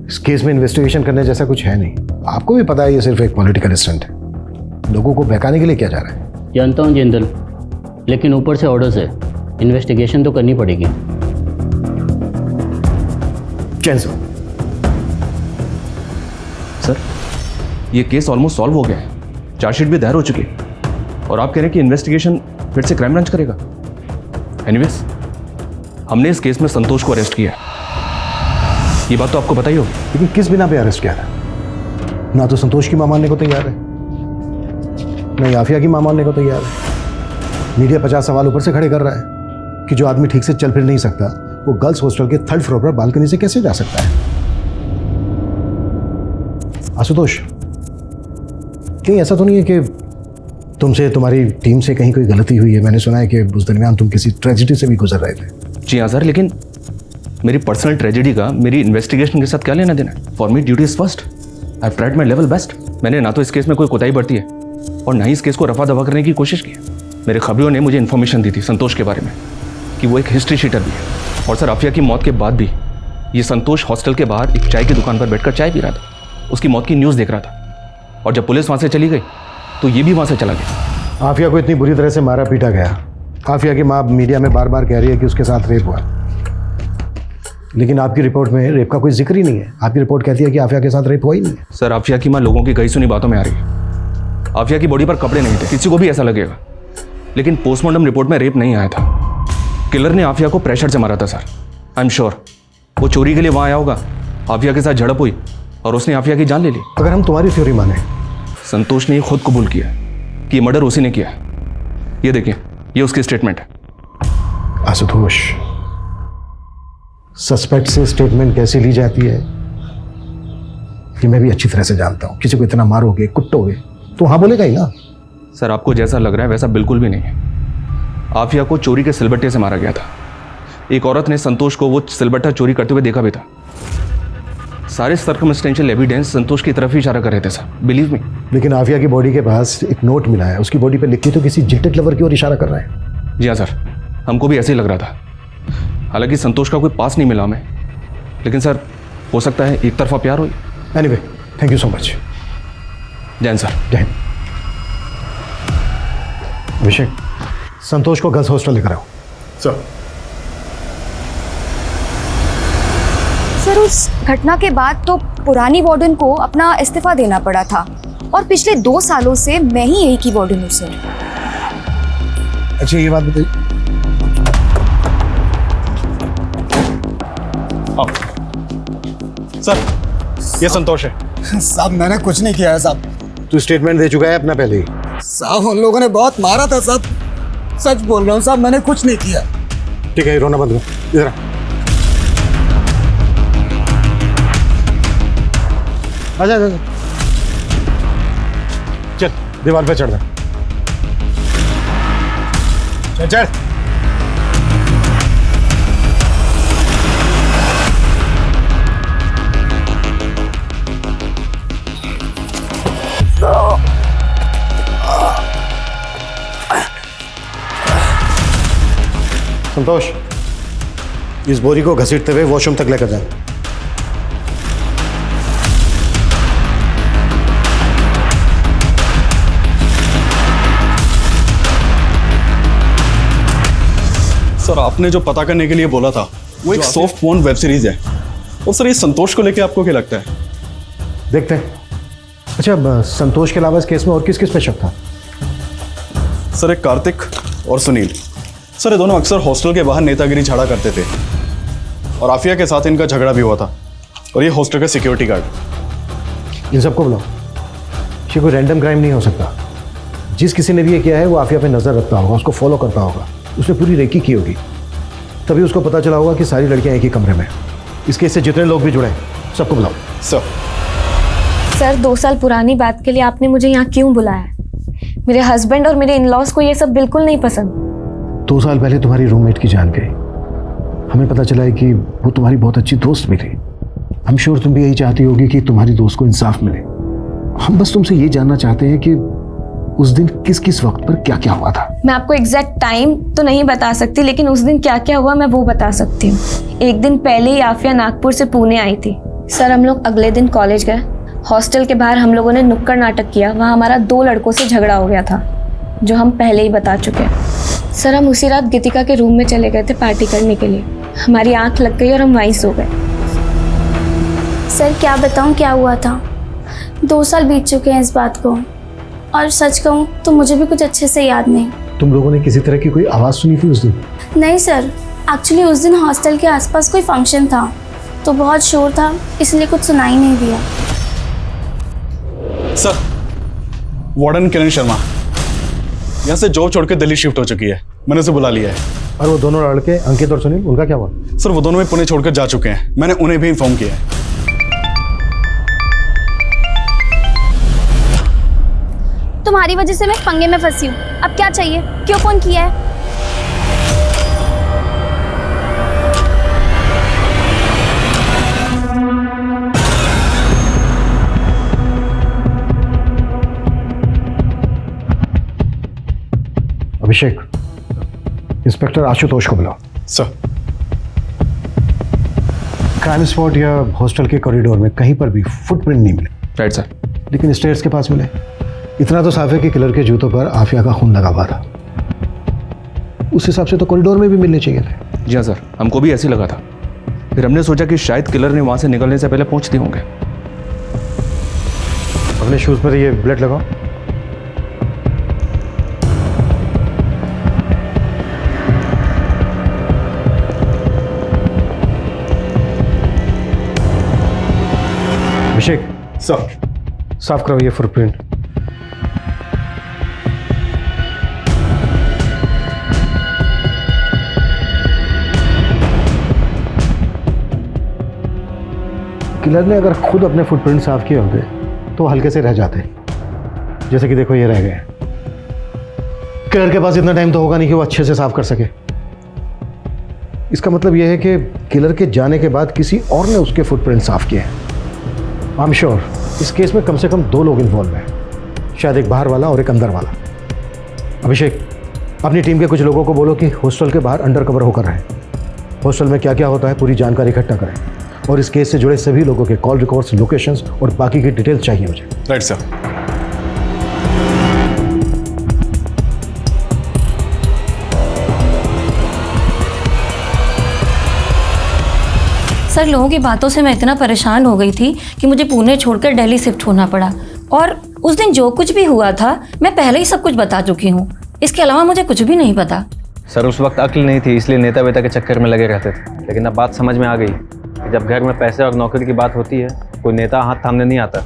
इस केस में इन्वेस्टिगेशन करने जैसा कुछ है नहीं। आपको भी पता है ये सिर्फ एक पॉलिटिकल स्टंट है। लोगों को बहकाने के लिए किया जा रहा है। जानता हूं जिंदल, लेकिन ऊपर से ऑर्डर्स है, इन्वेस्टिगेशन तो करनी पड़ेगी। सर, ये केस ऑलमोस्ट सॉल्व हो गया है, चार्जशीट भी दायर हो चुकी है और आप कह रहे हैं कि इन्वेस्टिगेशन फिर से क्राइम ब्रांच करेगा। एनीवेज, हमने इस केस में संतोष को अरेस्ट किया है, ये बात तो आपको पता ही होगी। लेकिन किस बिना पे अरेस्ट किया था? ना तो संतोष की मां मानने को तैयार है, ना आफिया की मां मानने को तैयार है। मीडिया 50 सवाल ऊपर से खड़े कर रहा है कि जो आदमी ठीक से चल फिर नहीं सकता वो गर्ल्स हॉस्टल के 3rd फ्लोर पर बालकनी से कैसे जा सकता है? आशुतोष, कहीं ऐसा तो नहीं है कि तुमसे, तुम्हारी टीम से कहीं कोई गलती हुई है? मैंने सुना है कि उस दरमियान तुम किसी ट्रेजेडी से भी गुजर रहे थे। जी हाँ सर, लेकिन मेरी पर्सनल ट्रेजेडी का मेरी इन्वेस्टिगेशन के साथ क्या लेना देना? For me duty is first. I have tried my level best. मैंने ना तो इस केस में कोई कोताही बरती है और ना ही इस केस को रफा दफा करने की कोशिश की है। मेरे खबरों ने मुझे इन्फॉर्मेशन दी थी संतोष के बारे में कि वो एक हिस्ट्री शीटर भी है। और सर, आफिया की मौत के बाद भी ये संतोष हॉस्टल के बाहर एक चाय की दुकान पर बैठकर चाय पी रहा था, उसकी मौत की न्यूज़ देख रहा था। और जब पुलिस वहाँ से चली गई तो ये भी वहाँ से चला गया। आफिया को इतनी बुरी तरह से मारा पीटा गया। आफिया की माँ मीडिया में बार बार कह रही है कि उसके साथ रेप हुआ, लेकिन आपकी रिपोर्ट में रेप का कोई जिक्र ही नहीं है। आपकी रिपोर्ट कहती है कि आफिया के साथ रेप हुआ ही नहीं है। सर, आफिया की माँ लोगों की कई सुनी बातों में आ रही है। आफिया की बॉडी पर कपड़े नहीं थे, किसी को भी ऐसा लगेगा, लेकिन पोस्टमार्टम रिपोर्ट में रेप नहीं आया था। किलर ने आफिया को प्रेशर से मारा था सर। आई एम श्योर वो चोरी के लिए वहाँ आया होगा, आफिया के साथ झड़प हुई और उसने आफिया की जान ले ली। अगर हम तुम्हारी थ्योरी माने, संतोष ने खुद कबूल किया कि ये मर्डर उसी ने किया। ये देखिए, ये उसकी स्टेटमेंट है। आशुतोष, सस्पेक्ट से स्टेटमेंट कैसे ली जाती है कि मैं भी अच्छी तरह से जानता हूं। किसी को इतना मारोगे, कुटोगे तो हाँ बोलेगा ही ना। सर, आपको जैसा लग रहा है वैसा बिल्कुल भी नहीं है। आफिया को चोरी के सिलबट्टे से मारा गया था। एक औरत ने संतोष को वो सिलबट्टा चोरी करते हुए देखा भी था। सारे सर्कमस्टेंशियल एविडेंस संतोष की तरफ ही इशारा कर रहे थे सर, बिलीव मी। लेकिन आफिया की बॉडी के पास एक नोट मिला है, उसकी बॉडी पे लिख के तो किसी जिल्टेड लवर की ओर इशारा कर रहा है। जी हाँ सर, हमको भी ऐसे ही लग रहा था। हालांकि संतोष का कोई पास नहीं मिला हमें, लेकिन सर हो सकता है एक तरफा प्यार हो। Anyway, thank you so much. Jain sir. Jain. Abhishek, Santosh को गर्ल्स हॉस्टल लेकर आओ। सर। सर, उस घटना के बाद तो पुरानी वार्डन को अपना इस्तीफा देना पड़ा था और पिछले 2 सालों से मैं ही यही की वार्डन हूँ सर। अच्छा, ये बात बताइए। सर, ये संतोष है। साहब, मैंने कुछ नहीं किया है साहब। तू स्टेटमेंट दे चुका है अपना पहले ही। साहब, उन लोगों ने बहुत मारा था साहब। सच बोल रहा हूँ साहब, मैंने कुछ नहीं किया। ठीक है, रोना बंद करो। इधर आ। आजा आजा। चल, दीवार पे चढ़ जा। चल चल। संतोष, इस बोरी को घसीटते हुए वॉशरूम तक लेकर जाए। सर आपने जो पता करने के लिए बोला था वो एक सॉफ्ट पोर्न वेब सीरीज है। और सर ये संतोष को लेके आपको क्या लगता है? देखते हैं। अच्छा, संतोष के अलावा इस केस में और किस किस पे शक था? सर एक कार्तिक और सुनील। सर ये दोनों अक्सर हॉस्टल के बाहर नेतागिरी झाड़ा करते थे और आफिया के साथ इनका झगड़ा भी हुआ था। और ये हॉस्टल का सिक्योरिटी गार्ड। इन सबको बुलाओ। ये कोई रैंडम क्राइम नहीं हो सकता। जिस किसी ने भी ये किया है वो आफिया पे नजर रखता होगा, उसको फॉलो करता होगा, उसने पूरी रेकी की होगी, तभी उसको पता चला होगा कि सारी लड़कियां एक ही कमरे में। इस केस से जितने लोग भी जुड़े हैं सबको बुलाओ। सर 2 साल पुरानी बात के लिए आपने मुझे यहाँ क्यों बुलाया? मेरे हस्बैंड और मेरे इन-लॉज को ये सब बिल्कुल नहीं पसंद। 2 साल पहले तुम्हारी रूममेट की जान गई। हमें पता चला है कि वो तुम्हारी बहुत अच्छी दोस्त भी थी। आई एम श्योर तुम भी यही चाहती होगी कि तुम्हारी दोस्त को इंसाफ मिले। हम बस तुमसे ये जानना चाहते हैं कि उस दिन किस किस वक्त पर क्या क्या हुआ था। मैं आपको एग्जैक्ट टाइम तो नहीं बता सकती, लेकिन उस दिन क्या क्या हुआ मैं वो बता सकती हूँ। एक दिन पहले ही आफिया नागपुर से पुणे आई थी। सर हम लोग अगले दिन कॉलेज गए। हॉस्टल के बाहर हम लोगों ने नुक्कड़ नाटक किया। वहाँ हमारा 2 लड़कों से झगड़ा हो गया था, जो हम पहले ही बता चुके हैं। सर हम उसी रात गीतिका के रूम में चले गए थे पार्टी करने के लिए। हमारी आंख लग गई और हम वहीं सो गए। सर क्या बताऊं क्या हुआ था। 2 साल बीत चुके हैं इस बात को, और सच कहूं तो मुझे भी कुछ अच्छे से याद नहीं। तुम लोगों ने किसी तरह की कोई आवाज़ सुनी थी उस दिन? नहीं सर, एक्चुअली उस दिन हॉस्टल के आसपास कोई फंक्शन था तो बहुत शोर था, इसलिए कुछ सुनाई नहीं दिया। सर वार्डन किरण शर्मा यहाँ से जॉब छोड़ के दिल्ली शिफ्ट हो चुकी है। मैंने उसे बुला लिया है। और वो दोनों लड़के अंकित और सुनील, उनका क्या हुआ? सर वो दोनों भी पुणे छोड़कर जा चुके हैं। मैंने उन्हें भी इन्फॉर्म किया है। तुम्हारी वजह से मैं पंगे में फंसी हूँ। अब क्या चाहिए? क्यों फोन किया है? अभिषेक, इंस्पेक्टर आशुतोष को बुलाओ। सर। क्राइम स्पॉट या हॉस्टल के कॉरिडोर में कहीं पर भी फुटप्रिंट नहीं मिले। Right sir. लेकिन स्टेयर्स के पास मिले। इतना तो साफ है कि किलर के जूतों पर आफिया का खून लगा हुआ था। उस हिसाब से तो कॉरिडोर में भी मिलने चाहिए थे। जी हाँ सर, हमको भी ऐसे लगा था। फिर हमने सोचा कि शायद किलर ने वहां से निकलने से पहले पहुंचते होंगे। अपने शूज पर ये ब्लेड लगाओ। अभिषेक सर, साफ करो ये फुटप्रिंट। किलर ने अगर खुद अपने फुटप्रिंट साफ किए होते तो हल्के से रह जाते। जैसे कि देखो ये रह गए। किलर के पास इतना टाइम तो होगा नहीं कि वो अच्छे से साफ कर सके। इसका मतलब यह है कि किलर के जाने के बाद किसी और ने उसके फुटप्रिंट साफ किए हैं। आई एम श्योर इस केस में कम से कम 2 लोग इन्वॉल्व हैं, शायद एक बाहर वाला और एक अंदर वाला। अभिषेक, अपनी टीम के कुछ लोगों को बोलो कि हॉस्टल के बाहर अंडर कवर होकर रहें। हॉस्टल में क्या क्या होता है पूरी जानकारी इकट्ठा करें, और इस केस से जुड़े सभी लोगों के कॉल रिकॉर्ड्स, लोकेशंस और बाकी की डिटेल्स चाहिए मुझे। Right sir. सर लोगों की बातों से मैं इतना परेशान हो गई थी कि मुझे पुणे छोड़कर दिल्ली शिफ्ट होना पड़ा। और उस दिन जो कुछ भी हुआ था मैं पहले ही सब कुछ बता चुकी हूँ। इसके अलावा मुझे कुछ भी नहीं पता। सर उस वक्त अक्ल नहीं थी, इसलिए नेता वेता के चक्कर में लगे रहते थे। लेकिन अब बात समझ में आ गई कि जब घर में पैसे और नौकरी की बात होती है कोई नेता हाथ थामने नहीं आता।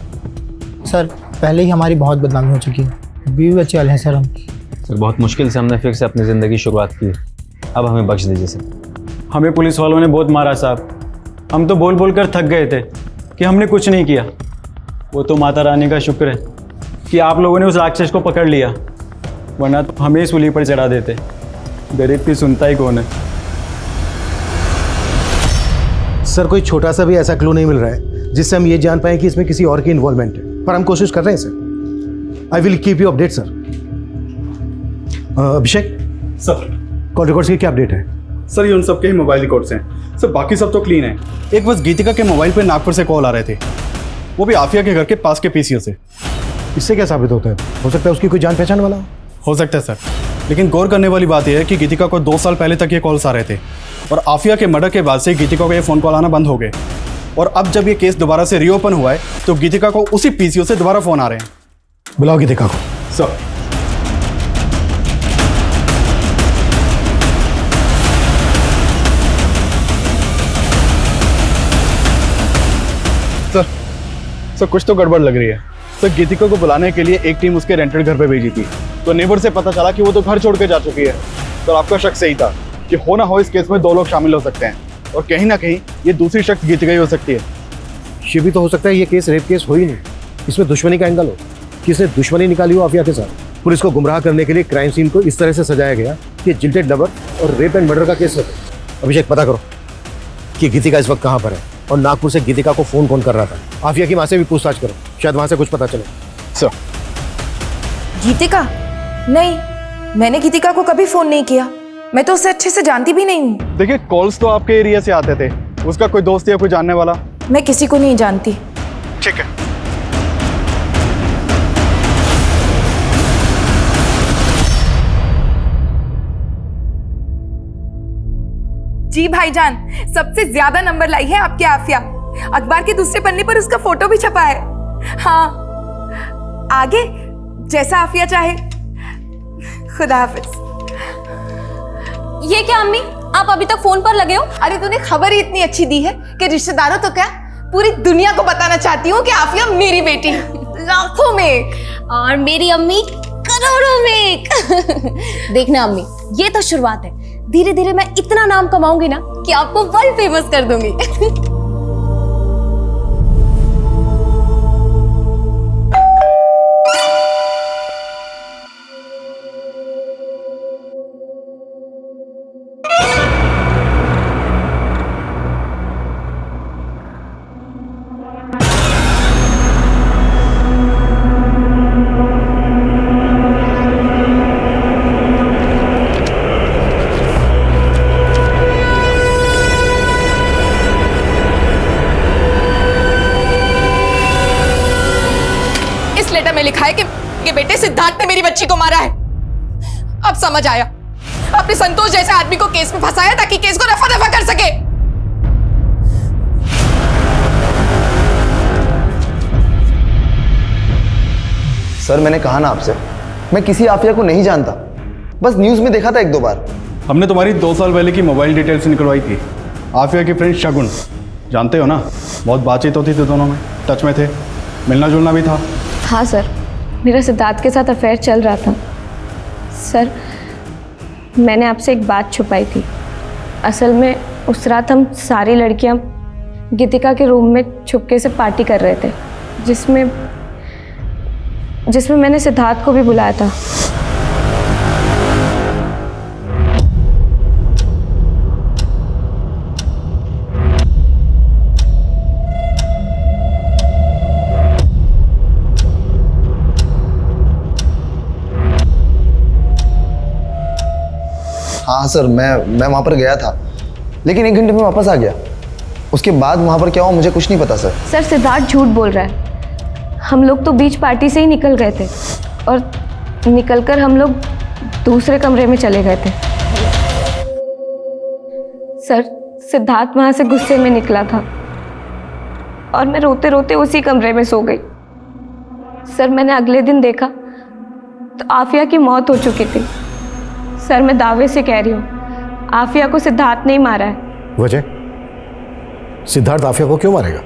सर पहले ही हमारी बहुत बदनामी हो चुकी है। बीवी बच्चे वाले हैं सर हम। सर बहुत मुश्किल से हमने फिर से अपनी ज़िंदगी शुरुआत की है। अब हमें बख्श दीजिए सर। हमें पुलिस वालों ने बहुत मारा साहब। हम तो बोल बोल कर थक गए थे कि हमने कुछ नहीं किया। वो तो माता रानी का शुक्र है कि आप लोगों ने उस राक्षस को पकड़ लिया, वरना तो हमें ही सूली पर चढ़ा देते। गरीब की सुनता ही कौन है। सर कोई छोटा सा भी ऐसा क्लू नहीं मिल रहा है जिससे हम ये जान पाए कि इसमें किसी और की इन्वॉल्वमेंट है, पर हम कोशिश कर रहे हैं sir. I will keep you update sir. Abhishek sir, call records की क्या अपडेट है? सर ये उन सबके ही मोबाइल रिकॉर्ड्स हैं सर, बाकी सब तो क्लीन है। एक बस गीतिका के मोबाइल पे नागपुर से कॉल आ रहे थे, वो भी आफिया के घर के पास के पीसीओ से। इससे क्या साबित होता है? हो सकता है उसकी कोई जान पहचान वाला हो सकता है सर। लेकिन गौर करने वाली बात यह है कि गीतिका को 2 साल पहले तक ये कॉल्स आ रहे थे और आफिया के मर्डर के बाद से गीतिका को ये फ़ोन कॉल आना बंद हो गए। और अब जब ये केस दोबारा से रीओपन हुआ है तो गीतिका को उसी पीसीओ से दोबारा फ़ोन आ रहे हैं। बुलाओ गीतिका को। सर। सर कुछ तो गड़बड़ लग रही है। सर गीतिका को बुलाने के लिए एक टीम उसके रेंटेड घर पे भेजी थी, तो नेबर से पता चला कि वो तो घर छोड़ के जा चुकी है। तो आपका शक सही था कि हो ना हो इस केस में 2 लोग शामिल हो सकते हैं और कहीं ना कहीं ये दूसरी शख्स गीतिका ही हो सकती है। ये भी तो हो सकता है ये केस रेप केस हो ही नहीं, इसमें दुश्मनी का एंगल हो, किसने दुश्मनी निकाली हो आफिया के साथ। पुलिस को गुमराह करने के लिए क्राइम सीन को इस तरह से सजाया गया कि जिल्टेड लवर और रेप एंड मर्डर का केस लगे। अभिषेक पता करो कि गीतिका इस वक्त कहाँ पर है और नागपुर से गीतिका को फोन कौन कर रहा था। आफिया की माँ से भी पूछताछ करो, शायद वहां से कुछ पता चले। सर। गीतिका? नहीं, मैंने गीतिका को कभी फोन नहीं किया, मैं तो उसे अच्छे से जानती भी नहीं हूँ। देखिए कॉल्स तो आपके एरिया से आते थे, उसका कोई दोस्त या कोई जानने वाला? मैं किसी को नहीं जानती। ठीक है। जी भाईजान, सबसे ज्यादा नंबर लाई है आपकी आफिया। अखबार के दूसरे पन्ने पर उसका फोटो भी छपा है। हाँ, आगे जैसा आफिया चाहे। खुदा हाफिज। ये क्या अम्मी, आप अभी तक फोन पर लगे हो? अरे तूने खबर ही इतनी अच्छी दी है कि रिश्तेदारों तो क्या पूरी दुनिया को बताना चाहती हूँ कि आफिया मेरी बेटी लाखों में और मेरी अम्मी करोड़ों में। देखना अम्मी, ये तो शुरुआत है, धीरे धीरे मैं इतना नाम कमाऊंगी ना कि आपको वर्ल्ड फेमस कर दूंगी। लिखा है कि बेटे सिद्धार्थ ने मेरी बच्ची को मारा है। अब समझ आया, आपने संतोष जैसे आदमी को केस में फंसाया ताकि केस को रफा दफा कर सके। सर मैंने कहा ना आपसे, मैं किसी आफिया को नहीं जानता, बस न्यूज में देखा था 1-2 बार। हमने तुम्हारी 2 साल पहले की मोबाइल डिटेल्स निकलवाई थी। आफिया की फ्रेंड शगुन, जानते हो ना, बहुत बातचीत होती थी, दोनों में टच में थे, मिलना जुलना भी था। हाँ सर, मेरा सिद्धार्थ के साथ अफेयर चल रहा था। सर मैंने आपसे एक बात छुपाई थी। असल में उस रात हम सारी लड़कियां गीतिका के रूम में छुपके से पार्टी कर रहे थे, जिसमें मैंने सिद्धार्थ को भी बुलाया था। हाँ सर, मैं वहाँ पर गया था, लेकिन 1 घंटे में वापस आ गया। उसके बाद वहाँ पर क्या हुआ मुझे कुछ नहीं पता सर। सर सिद्धार्थ झूठ बोल रहा है। हम लोग तो बीच पार्टी से ही निकल गए थे और निकलकर हम लोग दूसरे कमरे में चले गए थे। सर सिद्धार्थ वहाँ से गुस्से में निकला था और मैं रोते रोते उसी कमरे में सो गई। सर मैंने अगले दिन देखा तो आफिया की मौत हो चुकी थी। सर मैं दावे से कह रही हूँ, आफिया को सिद्धार्थ नहीं मारा है। वजह? सिद्धार्थ आफिया को क्यों मारेगा?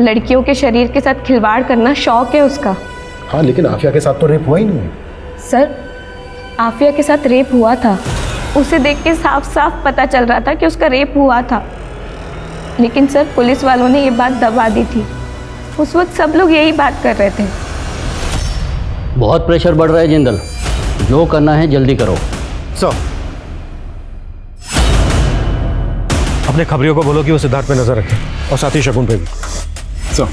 लड़कियों के शरीर के साथ खिलवाड़ करना शौक है उसका। हाँ, लेकिन आफिया के साथ तो रेप हुआ ही नहीं। सर आफिया के साथ रेप हुआ था, उसे देख के साफ साफ पता चल रहा था कि उसका रेप हुआ था, लेकिन सर पुलिस वालों ने ये बात दबा दी थी। उस वक्त सब लोग यही बात कर रहे थे। बहुत प्रेशर बढ़ रहा है जिंदल, जो करना है जल्दी करो। सर अपने खबरियों को बोलो कि वो सिद्धार्थ पे नजर रखे और साथ ही शगुन पे भी। सर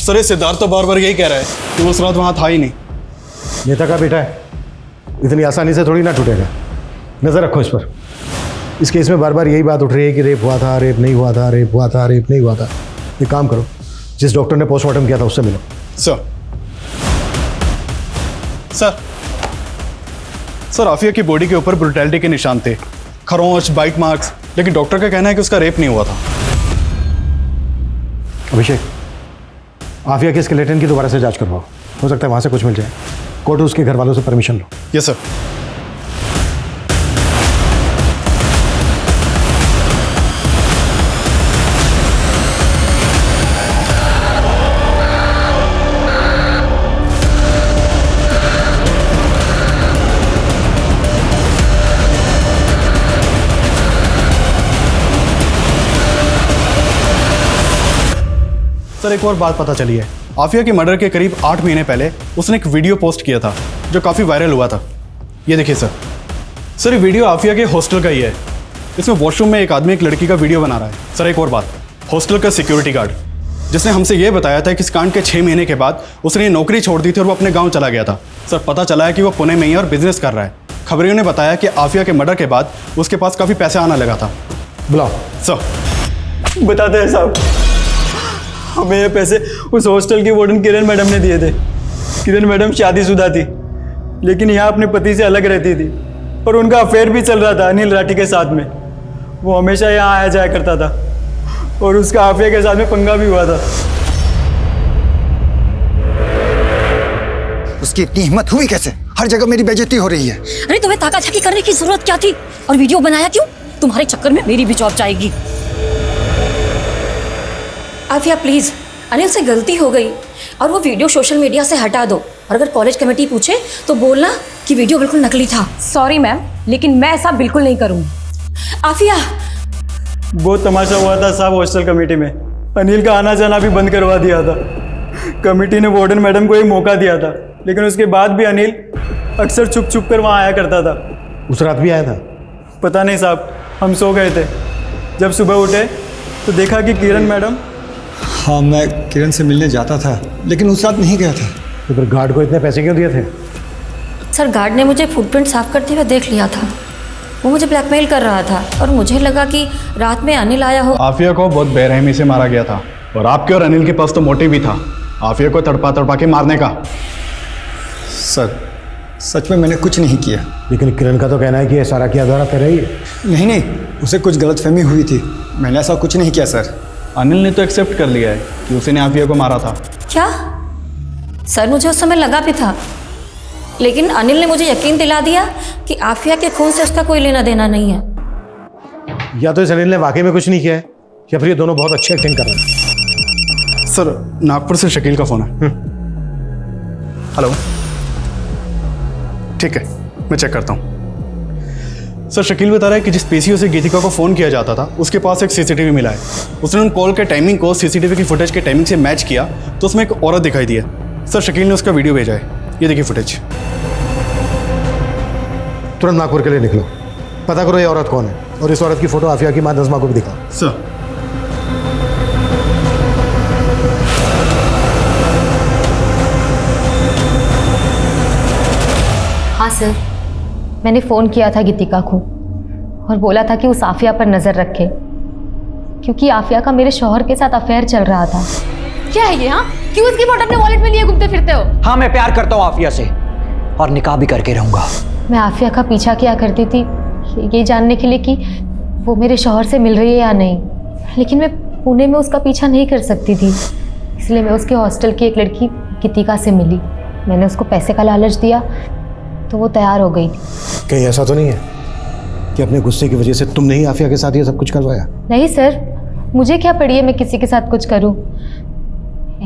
सर ये सिद्धार्थ तो बार बार यही कह रहा है कि वो उस रात वहां था ही नहीं। नेता का बेटा है, इतनी आसानी से थोड़ी ना टूटेगा। नज़र रखो इस पर। इस केस में बार बार यही बात उठ रही है कि रेप हुआ था, रेप नहीं हुआ था, रेप हुआ था, रेप नहीं हुआ था। एक काम करो, जिस डॉक्टर ने पोस्टमार्टम किया था उससे मिलो। सर सर सर आफिया की बॉडी के ऊपर ब्रुटैलिटी के निशान थे, खरोंच, बाइट मार्क्स, लेकिन डॉक्टर का कहना है कि उसका रेप नहीं हुआ था। अभिषेक, आफिया के स्केलेटन की दोबारा से जांच करवाओ, हो सकता है वहाँ से कुछ मिल जाए। कोर्ट उसके घर वालों से परमिशन लो। Yes sir. सर एक और बात पता चली है, आफिया के मर्डर के करीब 8 महीने पहले उसने एक वीडियो पोस्ट किया था जो काफ़ी वायरल हुआ था। ये देखिए सर। सर ये वीडियो आफिया के हॉस्टल का ही है। इसमें वॉशरूम में एक आदमी एक लड़की का वीडियो बना रहा है। सर एक और बात, हॉस्टल का सिक्योरिटी गार्ड जिसने हमसे ये बताया था कि इस कांड के 6 महीने के बाद उसने नौकरी छोड़ दी थी और वो अपने गाँव चला गया था। सर पता चला है कि वो पुणे में ही और बिजनेस कर रहा है। खबरियों ने बताया कि आफिया के मर्डर के बाद उसके पास काफ़ी पैसे आना लगा था। बुलाओ। सर बताते हैं साहब, हमें ये पैसे उस हॉस्टल की वार्डन किरण मैडम ने दिए थे। किरण मैडम शादीशुदा थी, लेकिन यहाँ अपने पति से अलग रहती थी और उनका अफेयर भी चल रहा था अनिल राठी के साथ में। वो हमेशा यहाँ आया जाया करता था और उसका आफिया के साथ में पंगा भी हुआ था। उसकी इतनी हिम्मत हुई कैसे? हर जगह मेरी बेइज्जती हो रही है। अरे तुम्हें ताका-झाकी करने की जरूरत क्या थी? और वीडियो बनाया क्यों? तुम्हारे चक्कर में मेरी भी जॉब जाएगी। आफिया प्लीज, अनिल से गलती हो गई और वो वीडियो सोशल मीडिया से हटा दो। और अगर कॉलेज कमेटी पूछे तो बोलना कि वीडियो बिल्कुल नकली था। सॉरी मैम, लेकिन मैं ऐसा बिल्कुल नहीं करूँगी। आफिया, बहुत तमाशा हुआ था साहब हॉस्टल कमेटी में। अनिल का आना जाना भी बंद करवा दिया था। कमेटी ने वार्डन मैडम को एक मौका दिया था, लेकिन उसके बाद भी अनिल अक्सर छुप छुप कर वहाँ आया करता था। उस रात भी आया था? पता नहीं साहब, हम सो गए थे। जब सुबह उठे तो देखा कि किरण मैडम। हाँ, मैं किरण से मिलने जाता था, लेकिन उस रात नहीं गया था। तो फिर गार्ड को इतने पैसे क्यों दिए थे? सर गार्ड ने मुझे फुटप्रिंट साफ करते हुए देख लिया था। वो मुझे ब्लैकमेल कर रहा था और मुझे लगा कि रात में अनिल आया हो। आफिया को बहुत बेरहमी से मारा गया था और आपके और अनिल के पास तो मोटिव भी था आफिया को तड़पा तड़पा के मारने का। सर सच में मैंने कुछ नहीं किया। लेकिन किरण का तो कहना है कि ये सारा किया धरा तेरा ही है। नहीं नहीं, उसे कुछ गलतफहमी हुई थी। मैंने ऐसा कुछ नहीं किया सर। अनिल ने तो एक्सेप्ट कर लिया है कि उसने आफिया को मारा था। क्या? सर मुझे उस समय लगा भी था, लेकिन अनिल ने मुझे यकीन दिला दिया कि आफिया के खून से उसका कोई लेना देना नहीं है। या तो इस अनिल ने वाकई में कुछ नहीं किया है, या फिर ये दोनों बहुत अच्छी एक्टिंग कर रहे हैं। सर नागपुर से शकील का फोन है। हेलो, ठीक है, मैं चेक करता हूँ। सर शकील बता रहा है कि जिस पीसीओ से गीतिका को फ़ोन किया जाता था उसके पास एक सीसीटीवी मिला है। उसने उन कॉल के टाइमिंग को सीसीटीवी की फुटेज के टाइमिंग से मैच किया तो उसमें एक औरत दिखाई दी है। सर शकील ने उसका वीडियो भेजा है, ये देखिए फुटेज। तुरंत नागपुर के लिए निकलो, पता करो ये औरत कौन है और इस औरत की फ़ोटो आफिया की माँ नज़मा को भी दिखाओ। सर। हाँ सर, मैंने फ़ोन किया था गीतिका को और बोला था कि उस आफिया पर नज़र रखे, क्योंकि आफिया का मेरे शौहर के साथ अफेयर चल रहा था। क्या है ये? हाँ, क्यों इसकी फोटो अपने वॉलेट में लिए घूमते फिरते हो? हाँ, मैं प्यार करता हूँ आफिया से और निकाह भी करके रहूंगा। मैं आफिया का पीछा किया करती थी ये जानने के लिए कि वो मेरे शौहर से मिल रही है या नहीं, लेकिन मैं पुणे में उसका पीछा नहीं कर सकती थी, इसलिए मैं उसके हॉस्टल की एक लड़की गीतिका से मिली। मैंने उसको पैसे का लालच दिया तो वो तैयार हो गई थी। कहीं ऐसा तो नहीं है कि अपने गुस्से की वजह से तुमने ही आफिया के साथ ये सब कुछ करवाया? नहीं सर, मुझे क्या पड़ी है मैं किसी के साथ कुछ करूं।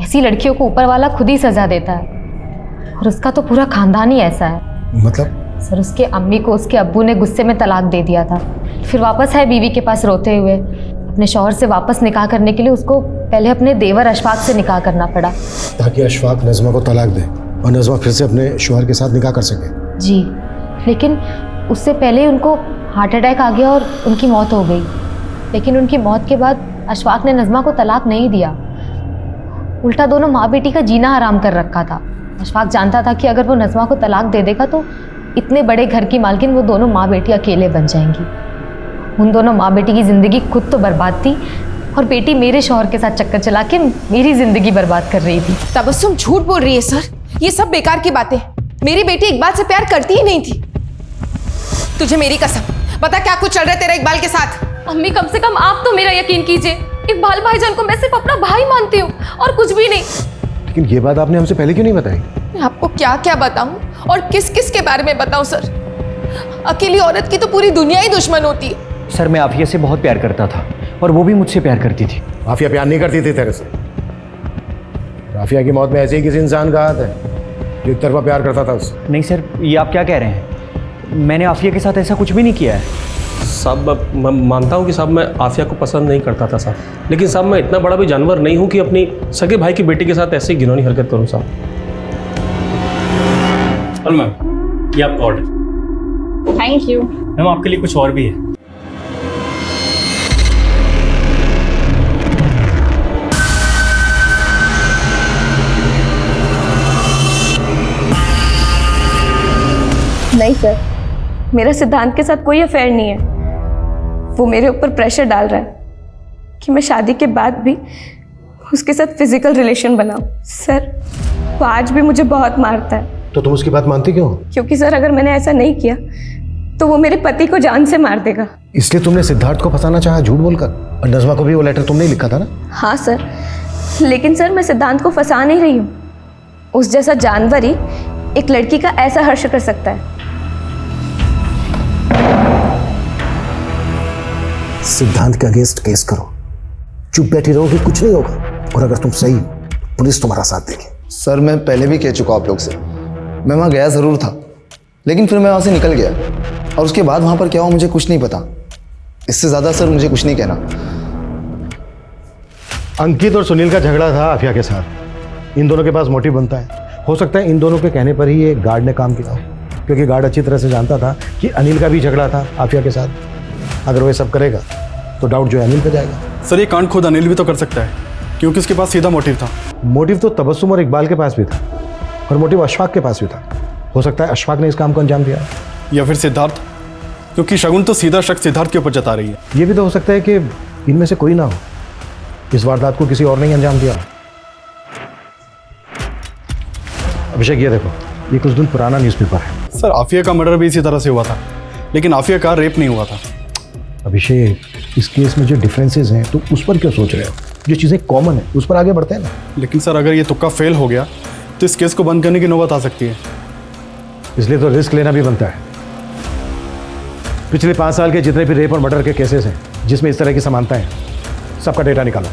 ऐसी लड़कियों को ऊपर वाला खुद ही सजा देता है और उसका तो पूरा खानदान ही ऐसा है। मतलब? सर उसके अम्मी को उसके अब्बू ने गुस्से में तलाक दे दिया था, फिर वापस आए बीवी के पास रोते हुए। अपने शौहर से वापस निकाह करने के लिए उसको पहले अपने देवर अशफाक से निकाह करना पड़ा, ताकि अशफाक नज़मा को तलाक दे और नज़मा फिर से अपने शौहर के साथ निकाह कर सके। जी, लेकिन उससे पहले ही उनको हार्ट अटैक आ गया और उनकी मौत हो गई। लेकिन उनकी मौत के बाद अशफाक ने नज़मा को तलाक नहीं दिया, उल्टा दोनों माँ बेटी का जीना हराम कर रखा था। अशफाक जानता था कि अगर वो नज़मा को तलाक दे देगा तो इतने बड़े घर की मालकिन वो दोनों माँ बेटी अकेले बन जाएंगी। उन दोनों माँ बेटी की जिंदगी खुद तो बर्बाद थी और बेटी मेरे शौहर के साथ चक्कर चला के मेरी जिंदगी बर्बाद कर रही थी। तबस्सुम झूठ बोल रही है सर, ये सब बेकार की बातें। मेरी बेटी इकबाल से प्यार करती ही नहीं थी। तुझे मेरी कसम पता क्या कुछ चल रहा है तेरा इकबाल के साथ? अम्मी कम से कम आप तो मेरा यकीन कीजिए। इकबाल भाईजान को मैं सिर्फ अपना भाई मानती हूँ और कुछ भी नहीं। लेकिन ये बात आपने हमसे पहले क्यों नहीं बताई? मैं आपको क्या क्या बताऊं और किस किस के बारे में बताऊं सर? अकेली औरत की तो पूरी दुनिया ही दुश्मन होती है। सर मैं आफिया से बहुत प्यार करता था और वो भी मुझसे प्यार करती थी। आफिया प्यार नहीं करती थी तेरे से। आफिया की मौत में ऐसे ही किसी इंसान का हाथ है जो एक तरफा प्यार करता था उससे। नहीं सर, ये आप क्या कह रहे हैं? मैंने आफिया के साथ ऐसा कुछ भी नहीं किया है। साहब मैं मानता हूँ कि साहब मैं आफिया को पसंद नहीं करता था साहब, लेकिन साहब मैं इतना बड़ा भी जानवर नहीं हूँ कि अपनी सगे भाई की बेटी के साथ ऐसी घिनौनी हरकत करूँ साहब। और मैम ये आपका ऑर्डर। Thank you. मैम आपके लिए कुछ और भी है। नहीं सर, मेरा सिद्धांत के साथ कोई अफेयर नहीं है। वो मेरे ऊपर प्रेशर डाल रहा है कि मैं शादी के बाद भी उसके साथ फिजिकल रिलेशन बनाऊं। सर वो आज भी मुझे बहुत मारता है। तो तुम उसकी बात मानती क्यों? क्योंकि सर अगर मैंने ऐसा नहीं किया तो वो मेरे पति को जान से मार देगा। इसलिए तुमने सिद्धार्थ को फंसाना चाहा झूठ बोलकर, और नज़मा को भी वो लेटर तुमने ही लिखा था ना? हाँ सर, लेकिन सर मैं सिद्धांत को फंसा नहीं रही हूँ। उस जैसा जानवर ही एक लड़की का ऐसा हर्ष कर सकता है। सिद्धांत के अगेंस्ट केस करो, चुप बैठी रहोगे कुछ नहीं होगा, और अगर तुम सही तो पुलिस तुम्हारा साथ देगी। सर मैं पहले भी कह चुका आप लोग से, मैं वहाँ गया ज़रूर था, लेकिन फिर मैं वहाँ से निकल गया, और उसके बाद वहाँ पर क्या हुआ मुझे कुछ नहीं पता। इससे ज़्यादा सर मुझे कुछ नहीं कहना। अंकित और सुनील का झगड़ा था आफिया के साथ। इन दोनों के पास मोटिव बनता है। हो सकता है इन दोनों के कहने पर ही ये गार्ड ने काम किया हो, क्योंकि गार्ड अच्छी तरह से जानता था कि अनिल का भी झगड़ा था आफिया के साथ। अगर वो सब करेगा तो डाउट जो है अनिल पे जाएगा। सर ये कांड खुद अनिल भी तो कर सकता है, क्योंकि उसके पास सीधा मोटिव था। मोटिव तो तबस्सुम और इकबाल के पास भी था, और मोटिव अशफाक के पास भी था। हो सकता है अशफाक ने इस काम को अंजाम दिया, या फिर सिद्धार्थ, क्योंकि शगुन तो सीधा शक सिद्धार्थ के ऊपर जता रही है। ये भी तो हो सकता है कि इनमें से कोई ना हो, इस वारदात को किसी और ने अंजाम दिया। अभिषेक ये देखो, ये कुछ दिन पुराना न्यूज़पेपर है। सर आफिया का मर्डर भी इसी तरह से हुआ था, लेकिन आफिया का रेप नहीं हुआ था। अभिषेक इस केस में जो डिफरेंसेस हैं तो उस पर क्यों सोच रहे हो? जो चीज़ें कॉमन है उस पर आगे बढ़ते हैं ना। लेकिन सर अगर ये तुक्का फेल हो गया तो इस केस को बंद करने की नौबत आ सकती है। इसलिए तो रिस्क लेना भी बनता है। पिछले 5 साल के जितने भी रेप और मर्डर के केसेस हैं जिसमें इस तरह की समानता है, सबका डेटा निकालो।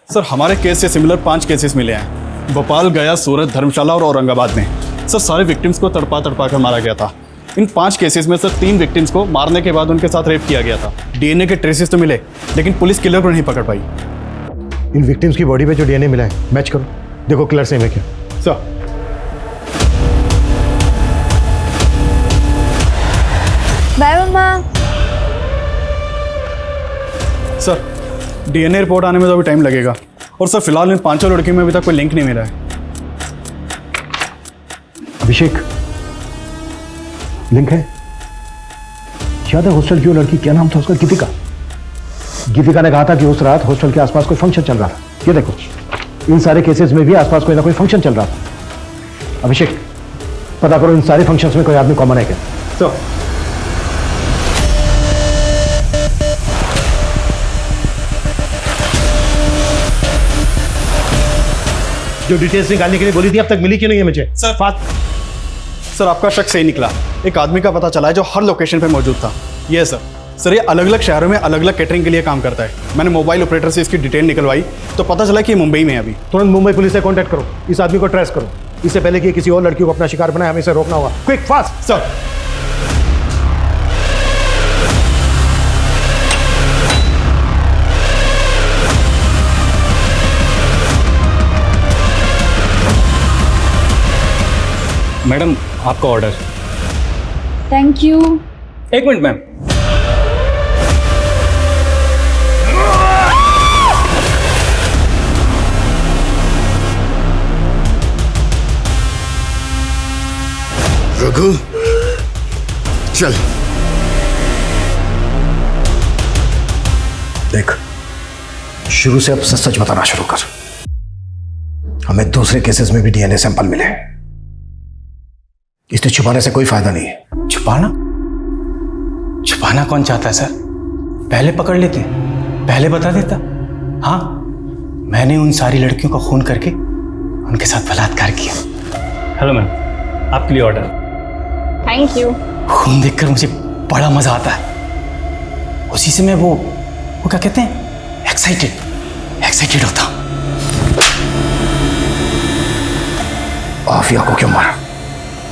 सर हमारे केस से सिमिलर 5 केसेस मिले हैं, भोपाल, गया, सूरत, धर्मशाला और औरंगाबाद में। सर सारे विक्टिम्स को तड़पा तड़पा कर मारा गया था। इन 5 केसेस में सर 3 विक्टिम्स को मारने के बाद उनके साथ रेप किया गया था। डीएनए के ट्रेसेस तो मिले, लेकिन पुलिस किलर को नहीं पकड़ पाई। इन विक्टिम्स की बॉडी पे जो डीएनए मिला है मैच करो, देखो किलर सेम है क्या। बाय मम्मा। सर डीएनए रिपोर्ट आने में तो अभी टाइम लगेगा, और सर फिलहाल इन 5 लड़कियों में अभी तक कोई लिंक नहीं मिला है। अभिषेक लिंक है? याद है हॉस्टल की वो लड़की, क्या नाम था उसका? गीतिका। गीतिका ने कहा था कि उस रात हॉस्टल के आसपास कोई फंक्शन चल रहा था। ये देखो इन सारे केसेस में भी आसपास कोई ना कोई फंक्शन चल रहा था। अभिषेक पता करो इन सारे फंक्शंस में कोई आदमी कॉमन है क्या। जो डिटेल्स निकालने के लिए बोली थी अब तक मिली क्यों नहीं है मुझे? सर आपका शक सही निकला। एक आदमी का पता चला है जो हर लोकेशन पे मौजूद था। ये सर ये अलग अलग शहरों में अलग अलग कैटरिंग के लिए काम करता है। मैंने मोबाइल ऑपरेटर से इसकी डिटेल निकलवाई तो पता चला कि ये मुंबई में है। अभी तुरंत मुंबई पुलिस से कांटेक्ट करो, इस आदमी को ट्रेस करो। इससे पहले कि किसी और लड़की को अपना शिकार बनाए, हमें इसे रोकना होगा। Quick fast. सर मैडम आपका ऑर्डर। Thank you. एक मिनट मैम, रघु चल। देख, शुरू से अब सच सच बताना शुरू कर। हमें दूसरे केसेस में भी डीएनए सैंपल मिले। इसे छुपाने से कोई फायदा नहीं है। छुपाना? छुपाना कौन चाहता है सर? पहले पकड़ लेते, पहले बता देता। हाँ, मैंने उन सारी लड़कियों का खून करके उनके साथ बलात्कार किया। हेलो मैम, आपके लिए ऑर्डर। Thank you. खून देखकर मुझे बड़ा मजा आता है। उसी से मैं वो क्या कहते हैं, एक्साइटेड होता हूं। आफिया को क्यों मारा?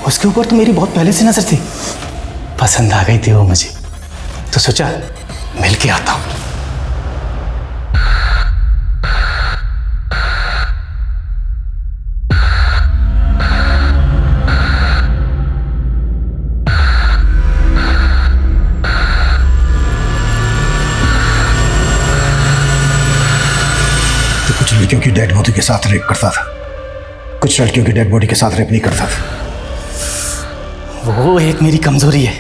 उसके ऊपर तो मेरी बहुत पहले से नजर थी, पसंद आ गई थी वो मुझे, तो सोचा मिल के आता हूं। तो कुछ लड़कियों की डेड बॉडी के साथ रेप करता था, कुछ लड़कियों की डेड बॉडी के साथ रेप नहीं करता था। वो एक मेरी कमजोरी है।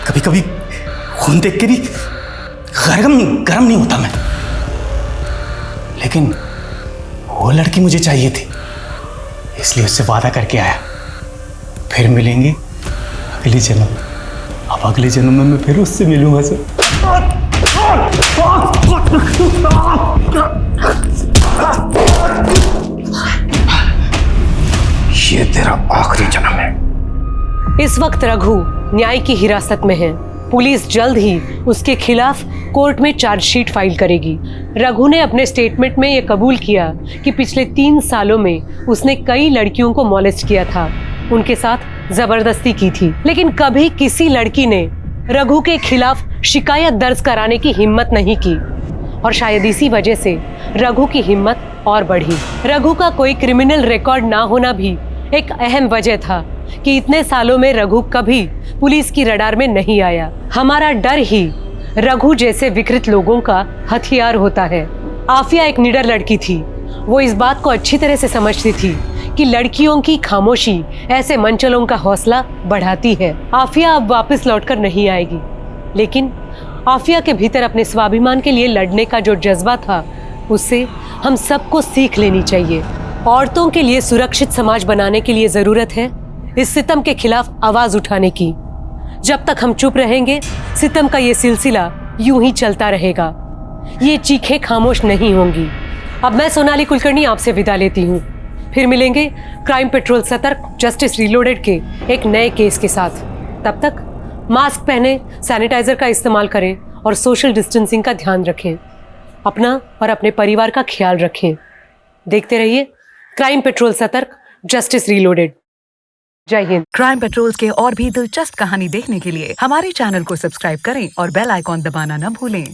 कभी कभी खून देख के भी गरम नहीं होता मैं। लेकिन वो लड़की मुझे चाहिए थी, इसलिए उससे वादा करके आया, फिर मिलेंगे अगले जन्म। अब अगले जन्म में मैं फिर उससे मिलूंगा सर। ये तेरा आखिरी जन्म है। इस वक्त रघु न्याय की हिरासत में है। पुलिस जल्द ही उसके खिलाफ कोर्ट में चार्जशीट फाइल करेगी। रघु ने अपने स्टेटमेंट में यह कबूल किया कि पिछले 3 सालों में उसने कई लड़कियों को मॉलेस्ट किया था, उनके साथ जबरदस्ती की थी, लेकिन कभी किसी लड़की ने रघु के खिलाफ शिकायत दर्ज कराने की हिम्मत नहीं की। और शायद इसी वजह से रघु की हिम्मत और बढ़ी। रघु का कोई क्रिमिनल रिकॉर्ड ना होना भी एक अहम वजह था कि इतने सालों में रघु कभी पुलिस की रडार में नहीं आया। हमारा डर ही रघु जैसे विकृत लोगों का हथियार होता है। आफिया एक निडर लड़की थी। वो इस बात को अच्छी तरह से समझती थी कि लड़कियों की खामोशी ऐसे मनचलों का हौसला बढ़ाती है। आफिया अब वापस लौटकर नहीं आएगी, लेकिन आफिया के भीतर अपने स्वाभिमान के लिए लड़ने का जो जज्बा था, उससे हम सबको सीख लेनी चाहिए। औरतों के लिए सुरक्षित समाज बनाने के लिए जरूरत है इस सितम के खिलाफ आवाज उठाने की। जब तक हम चुप रहेंगे, सितम का ये सिलसिला यूं ही चलता रहेगा। ये चीखें खामोश नहीं होंगी। अब मैं सोनाली कुलकर्णी आपसे विदा लेती हूँ। फिर मिलेंगे क्राइम पेट्रोल सतर्क जस्टिस रीलोडेड के एक नए केस के साथ। तब तक मास्क पहने, सैनिटाइजर का इस्तेमाल करें और सोशल डिस्टेंसिंग का ध्यान रखें। अपना और अपने परिवार का ख्याल रखें। देखते रहिए क्राइम पेट्रोल सतर्क जस्टिस रीलोडेड। जय हिंद। क्राइम पेट्रोल के और भी दिलचस्प कहानी देखने के लिए हमारे चैनल को सब्सक्राइब करें और बेल आइकॉन दबाना न भूलें।